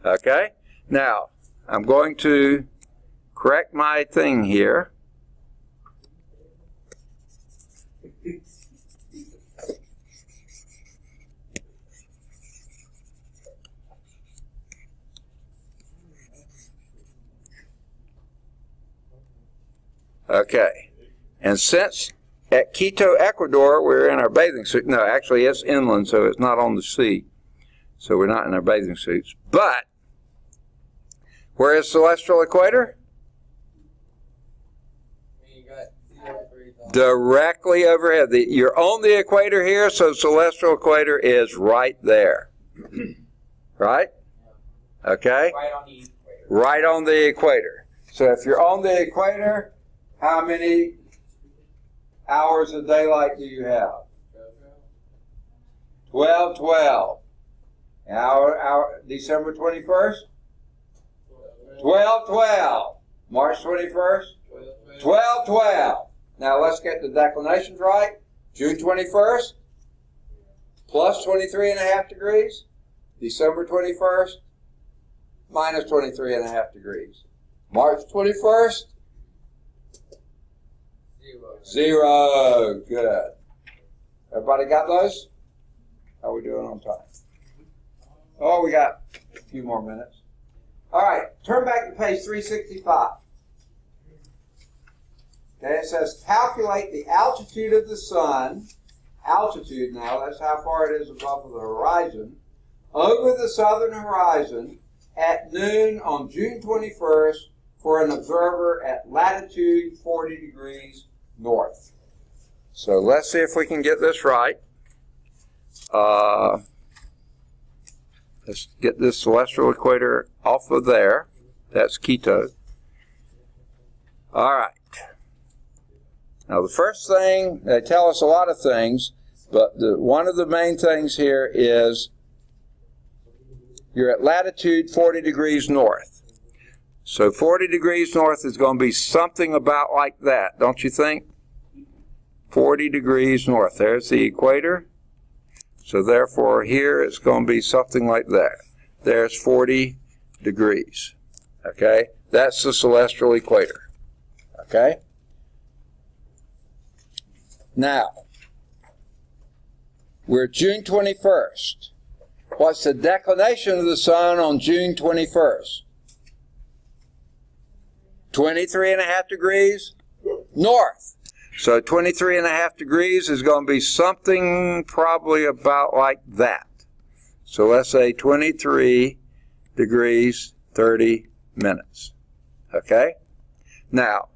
Okay. Now, I'm going to correct my thing here. Okay. And since at Quito, Ecuador, we're in our bathing suit. No, actually, it's inland, so it's not on the sea. So we're not in our bathing suits. But, where is celestial equator? And you got 0 degrees on. Directly overhead. You're on the equator here, so celestial equator is right there. Right? Okay? Right on the equator. Right on the equator. So if you're on the equator, how many hours of daylight do you have? 12, 12. December 21st? 12, 12. March 21st? 12, 12. Now let's get the declinations right. June 21st, plus 23.5 degrees. December 21st, minus 23.5 degrees. March 21st, 0. 0. Good. Everybody got those? How are we doing on time? Oh, we got a few more minutes. All right, turn back to page 365. Okay, it says calculate the altitude of the sun. Altitude now, that's how far it is above the horizon. Over the southern horizon at noon on June 21st for an observer at latitude 40 degrees north. So let's see if we can get this right. Let's get this celestial equator off of there. That's Quito. All right. Now the first thing, they tell us a lot of things, but one of the main things here is you're at latitude 40 degrees north. So 40 degrees north is going to be something about like that, don't you think? 40 degrees north. There's the equator. So therefore here it's going to be something like that. There's 40 degrees. Okay? That's the celestial equator. Okay? Now, we're June 21st. What's the declination of the sun on June 21st? 23.5 degrees north. So 23.5 degrees is going to be something probably about like that. So let's say 23 degrees 30 minutes. Okay? Now,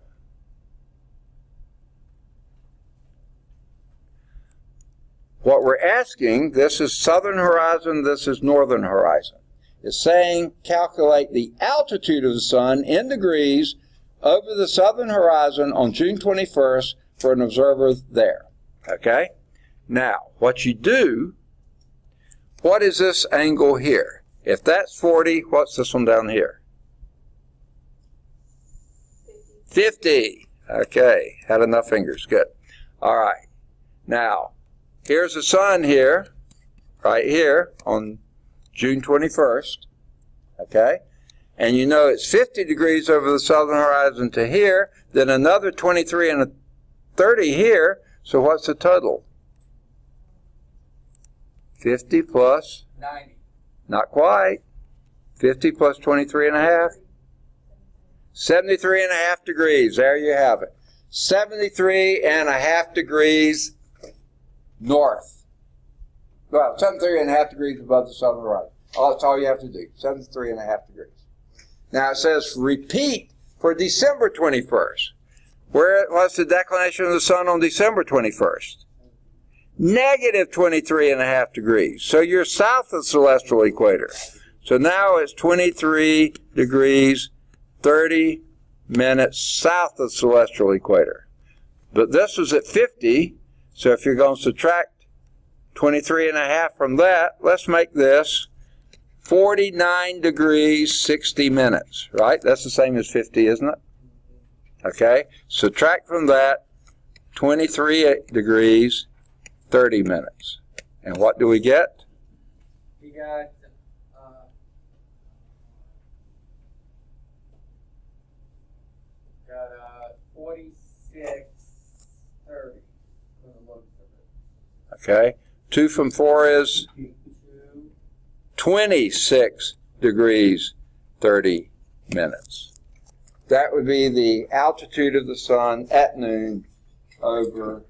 what we're asking, this is southern horizon, this is northern horizon, is saying calculate the altitude of the sun in degrees over the southern horizon on June 21st for an observer there. Okay? Now, what you do, what is this angle here? If that's 40, what's this one down here? 50. Okay, had enough fingers. Good. All right. Now, here's the sun here, right here on June 21st. Okay? And you know it's 50 degrees over the southern horizon to here, then another 23 and a 30 here. So what's the total? 50 plus? 90. Not quite. 50 plus 23 and a half? 73 and a half degrees. There you have it. 73 and a half degrees north. Well, 73 and a half degrees above the southern horizon. Oh, that's all you have to do. 73 and a half degrees. Now it says repeat for December 21st. What's the declination of the sun on December 21st? Negative 23.5 degrees. So you're south of the celestial equator. So now it's 23 degrees, 30 minutes south of the celestial equator. But this was at 50, so if you're going to subtract 23.5 from that, let's make this 49 degrees, 60 minutes, right? That's the same as 50, isn't it? Okay, subtract from that 23 degrees, 30 minutes. And what do we get? We got 46:30 from the looks of it. Okay, 2 from 4 is 26 degrees, 30 minutes. That would be the altitude of the sun at noon over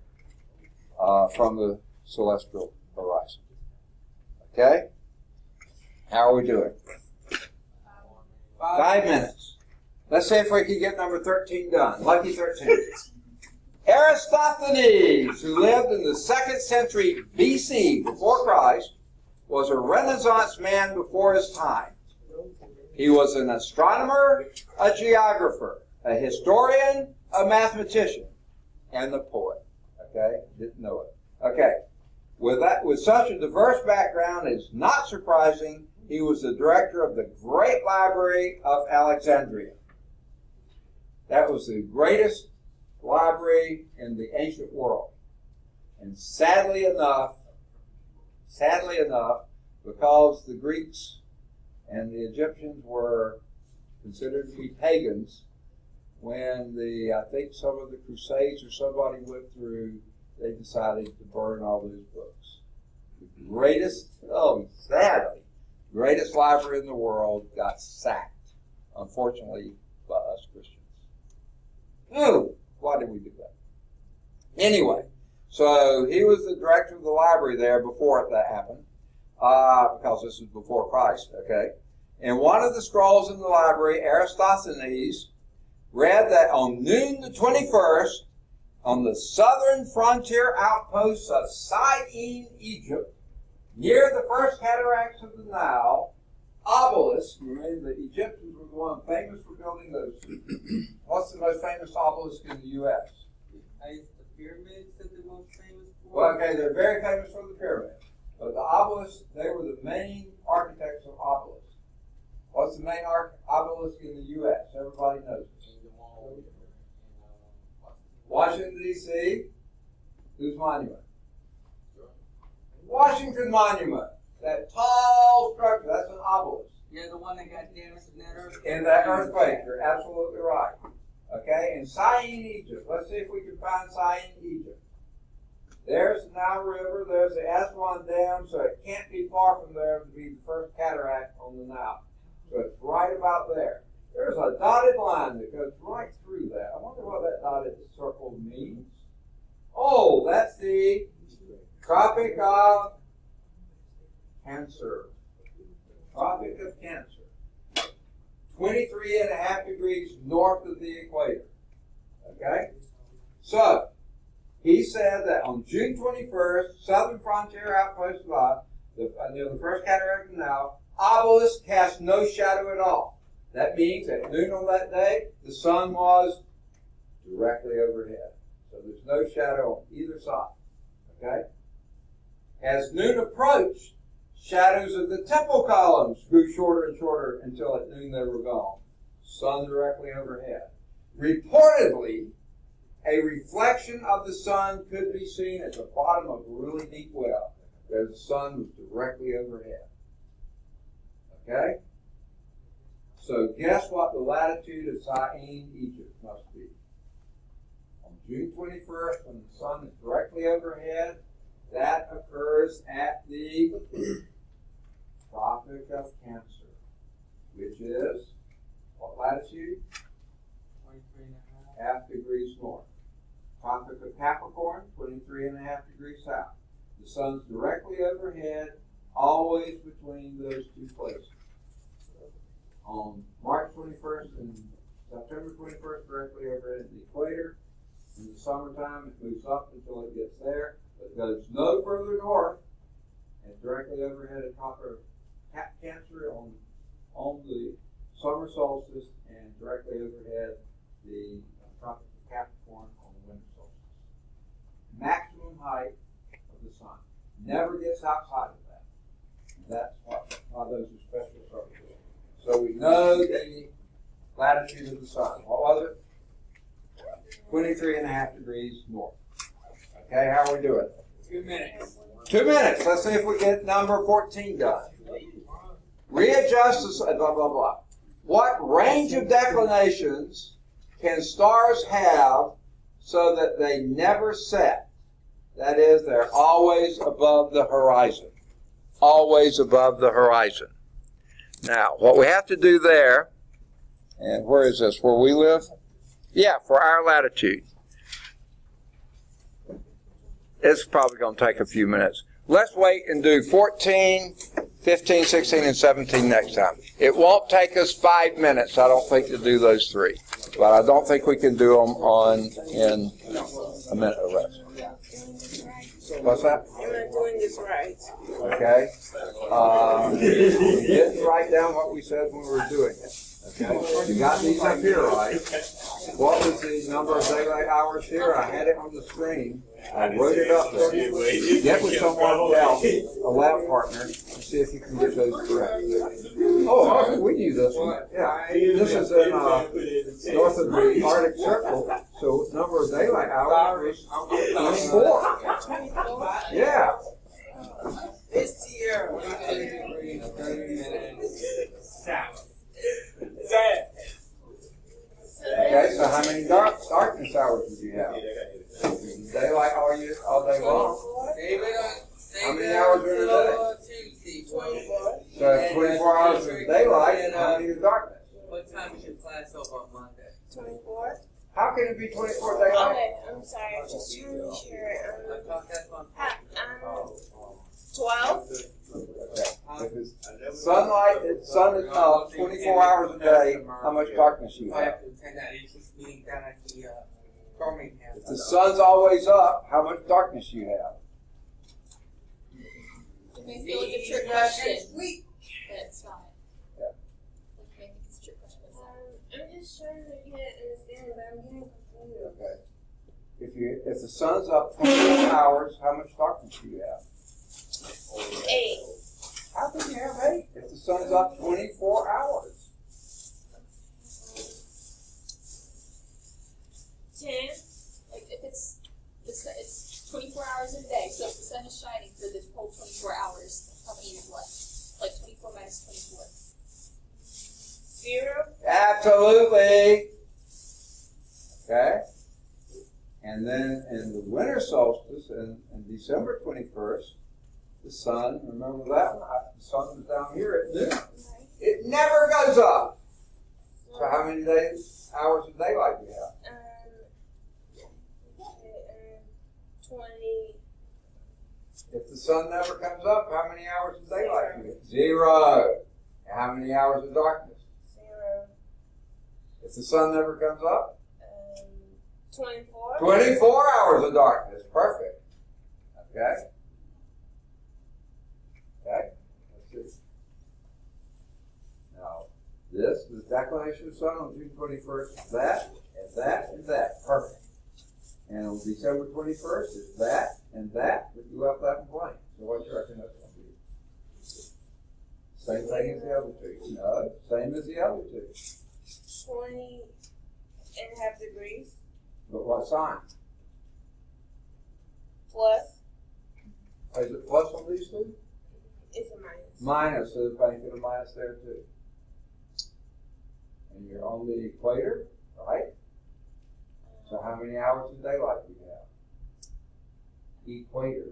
from the celestial horizon. Okay? How are we doing? 5 minutes. Let's see if we can get number 13 done. Lucky 13. Aristophanes, who lived in the 2nd century BC before Christ, was a Renaissance man before his time. He was an astronomer, a geographer, a historian, a mathematician, and a poet. Okay? Didn't know it. Okay. With such a diverse background, it's not surprising he was the director of the Great Library of Alexandria. That was the greatest library in the ancient world. And sadly enough, because the Greeks and the Egyptians were considered to be pagans, when I think some of the Crusades or somebody went through, they decided to burn all those books. The greatest library in the world got sacked, unfortunately, by us Christians. Oh, why did we do that? Anyway, so he was the director of the library there before that happened, because this was before Christ, okay? And one of the scrolls in the library, Aristophanes, read that on noon the 21st, on the southern frontier outposts of Syene, Egypt, near the first cataracts of the Nile, obelisk, remember the Egyptians were the one famous for building those. What's the most famous obelisk in the U.S.? The pyramids that they're most famous for? Well, okay, they're very famous for the pyramids. But the obelisks, they were the main architects of obelisks. What's the main obelisk in the U.S.? Everybody knows it. Washington, D.C. Whose monument? Washington Monument. That tall structure, that's an obelisk. Yeah, the one that got damaged in that earthquake. In that earthquake, you're absolutely right. Okay, in Syene, Egypt. Let's see if we can find Syene, Egypt. There's the Nile River, there's the Aswan Dam, so it can't be far from there to be the first cataract on the Nile. So it's right about there. There's a dotted line that goes right through that. I wonder what that dotted circle means. Oh, that's the Tropic of Cancer. Tropic of Cancer. 23.5 degrees north of the equator. Okay? So, he said that on June 21st, southern frontier outpost near the first cataract of the Nile, obelisk cast no shadow at all. That means at noon on that day, the sun was directly overhead. So there's no shadow on either side. Okay? As noon approached, shadows of the temple columns grew shorter and shorter until at noon they were gone. Sun directly overhead. Reportedly, a reflection of the sun could be seen at the bottom of a really deep well, where the sun was directly overhead. Okay? So guess what the latitude of Syene, Egypt must be. On June 21st, when the sun is directly overhead, that occurs at the Tropic of Cancer, which is what latitude? 23.5 degrees north. Tropic of Capricorn, 23.5 degrees south. The sun's directly overhead, always between those two places. On March 21st and September 21st, directly overhead the equator. In the summertime, it moves up until it gets there, but goes no further north, and directly overhead of copper cap Cancer on the summer solstice, and directly overhead the tropic of Capricorn on the winter solstice. Maximum height of the sun. Never gets outside of that. That's why those are special circles. So we know the latitude of the sun. What was it? 23.5 degrees north. Okay, how are we doing? 2 minutes. 2 minutes. Let's see if we get number 14 done. Readjust the blah, blah, blah. What range of declinations can stars have so that they never set? That is, they're always above the horizon. Always above the horizon. Now, what we have to do there, and where is this? Where we live? Yeah, for our latitude. It's probably going to take a few minutes. Let's wait and do 14, 15, 16, and 17 next time. It won't take us 5 minutes, I don't think, to do those three. But I don't think we can do them in a minute or less. What's that? Am I doing this right? Okay. We didn't write down what we said when we were doing it. Okay. You got these up here, right? What was the number of daylight hours here? I had it on the screen. I wrote it up there. Get with someone else, a lab partner, and see if you can get those correct. Oh, we knew this one. Yeah. This is in north of the Arctic Circle, so number of daylight hours was 24. Yeah. This year, 30 minutes south. Okay, so how many darkness hours did you have? Daylight all day long. How many hours are in a day? Tuesday, 24. So 24 hours of daylight and how many of darkness? What time is your class over on Monday? 24. How can it be 24 daylight? Okay, I'm sorry. I'm just trying to be sure. I thought that's on 12. Okay. If it's sunlight, sun is 24 hours a day, how much darkness you I have? have to attend that interest meeting down at the Birmingham. If the sun's always up, how much darkness you have? It may feel like a trick question, but it's not. Yeah. Like, maybe it's a trick question, but it's not. I'm just trying to get understand, but I'm getting confused. Okay. If the sun's up 24 hours, how much darkness do you have? 8. How can you have 8 if the sun's up 24 hours? 10. Like, if it's 24 hours in a day, so if the sun is shining for the whole 24 hours, how many is left? Like 24 minus 24. 0. Absolutely. Okay. And then in the winter solstice, in December 21st, the sun, remember that one? The sun was down here at noon. It never goes up. So how many hours of daylight do you have? 20. If the sun never comes up, how many hours of daylight do you get? 0. And how many hours of darkness? 0. If the sun never comes up? 24. 24 hours of darkness. Perfect. Okay? Okay? Let's see. Now, this is the declination of the sun on June 21st. That, and that, and that. Perfect. And on December 21st, it's that, and that, but you left that in blank. So what do you reckon that's going to be? Same thing as the other two. No, same as the other two. 20.5 degrees. But what sign? Plus. Is it plus on these two? It's a minus. Minus, so the bank get a minus there too. And you're on the equator, right? So how many hours of daylight do you have? Equator,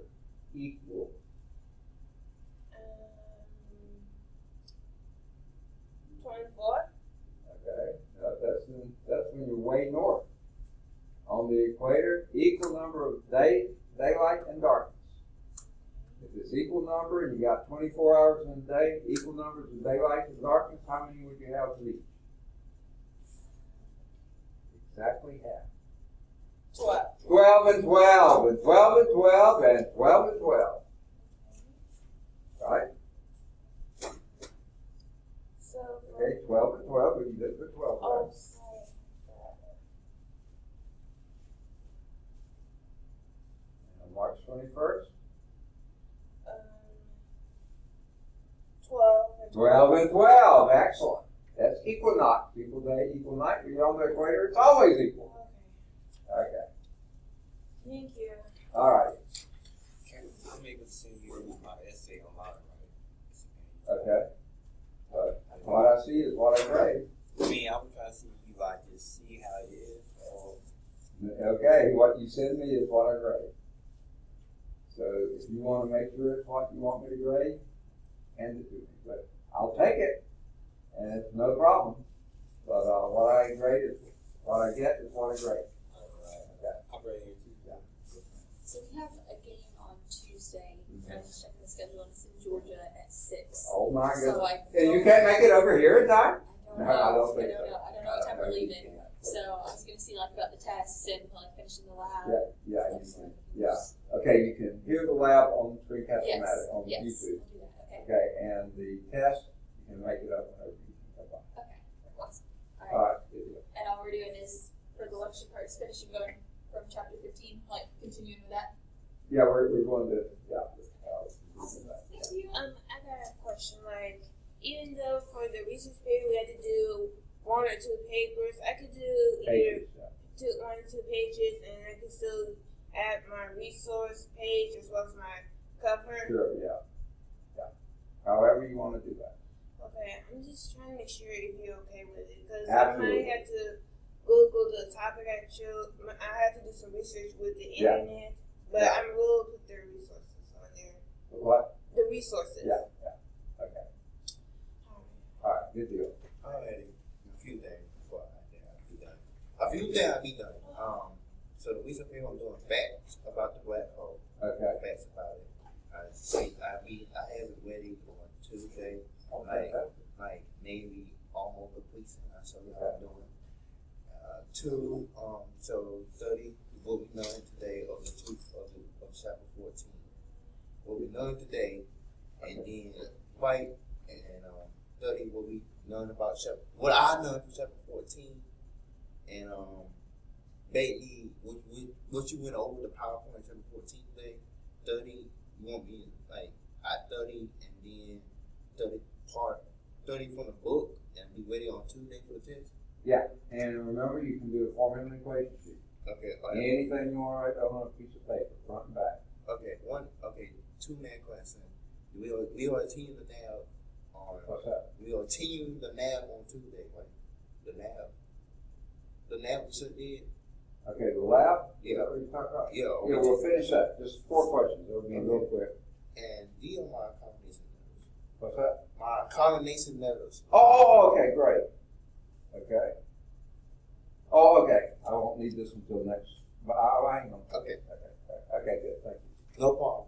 equal. 24. Okay, that's when you're way north. On the equator, equal number of daylight and darkness. If it's equal number and you got 24 hours in a day, equal numbers of daylight and darkness, how many would you have of each? Exactly half. 12. 12 and 12 and 12 and 12 and 12 and 12. Right? So Okay, 12 and 12, we can do it for 12. oh, Right? sorry. And March 21st. 12 and 12 and 12, excellent. That's equinox, equal day, equal night. When you're on the equator, it's always equal. Okay. Okay, Thank you. all right, I'm able to send you my essay online, right? okay. But what I see is what I grade. I mean, I would try to see if you like to see how it is, or Okay, what you send me is what I grade. So if you want to make sure it's what you want me to grade, hand it to me. But I'll take it, and it's no problem. But what I grade is what I get is what I grade. Okay. I'm ready here too. So we have a game on Tuesday. I'm just checking the schedule, and it's in Georgia at 6. Oh my So goodness! I And you can't make it over here in time? I don't know. No, I don't think so. I don't know what time we're leaving. So I was gonna see like about the tests and like finishing the lab. Yeah, you can. Yeah. Okay, you can hear the lab on Screencast-O-Matic Yes. on Yes. YouTube. I'll do that. Okay. Okay, and the test, you can make it up whenever you can. Okay. Awesome. All right. All right, good deal. And all we're doing is for the lecture parts, finishing going from chapter 15, like continuing with that. Yeah, we're going to, yeah. Thank you. I got a question. Like, even though for the research paper we had to do 1 or 2 papers, I could do either Pages, yeah. 1 or 2 pages, and I could still add my resource page as well as my cover. Sure, yeah. Yeah. However you want to do that. Okay, I'm just trying to make sure if you're okay with it, because I Absolutely. might have to Google the topic I chose. I have to do some research with the Yeah. internet, but Yeah. I will put the resources on there. What? The resources. Yeah, yeah. Okay. All right, good deal. Alrighty, a few things before I be done. A few things I'll be done. So the reason I'm doing facts about the black hole. Okay. Facts about it. I have it ready for Tuesday. Like maybe almost completion. I show you how I'm doing. 2, so 30 what we learned today of the truth of chapter 14. What we learned today, and then right, and 30 what we learned about what I learned from chapter 14, and basically what you went over the PowerPoint chapter 14 today. 30 you want me like at 30 and then 30 from the book and be ready on Tuesday for the test. Yeah, and remember you can do a formula and equation sheet. Okay. Anything you want to write down on a piece of paper, front and back. Okay. 2-man question. We are team the NAV on. What's that? We are team the NAV on Tuesday, right? The NAV we should did. Okay, the lab? Yeah. Is that what you're talking about? Yeah. Yeah, we'll finish that. Just 4 questions. It'll be real quick. And these are my combination letters. What's that? My combination letters. Oh, okay, great. Okay. Oh, okay. I won't need this until next. But I'll hang on. Okay. Okay, good. Thank you. No problem.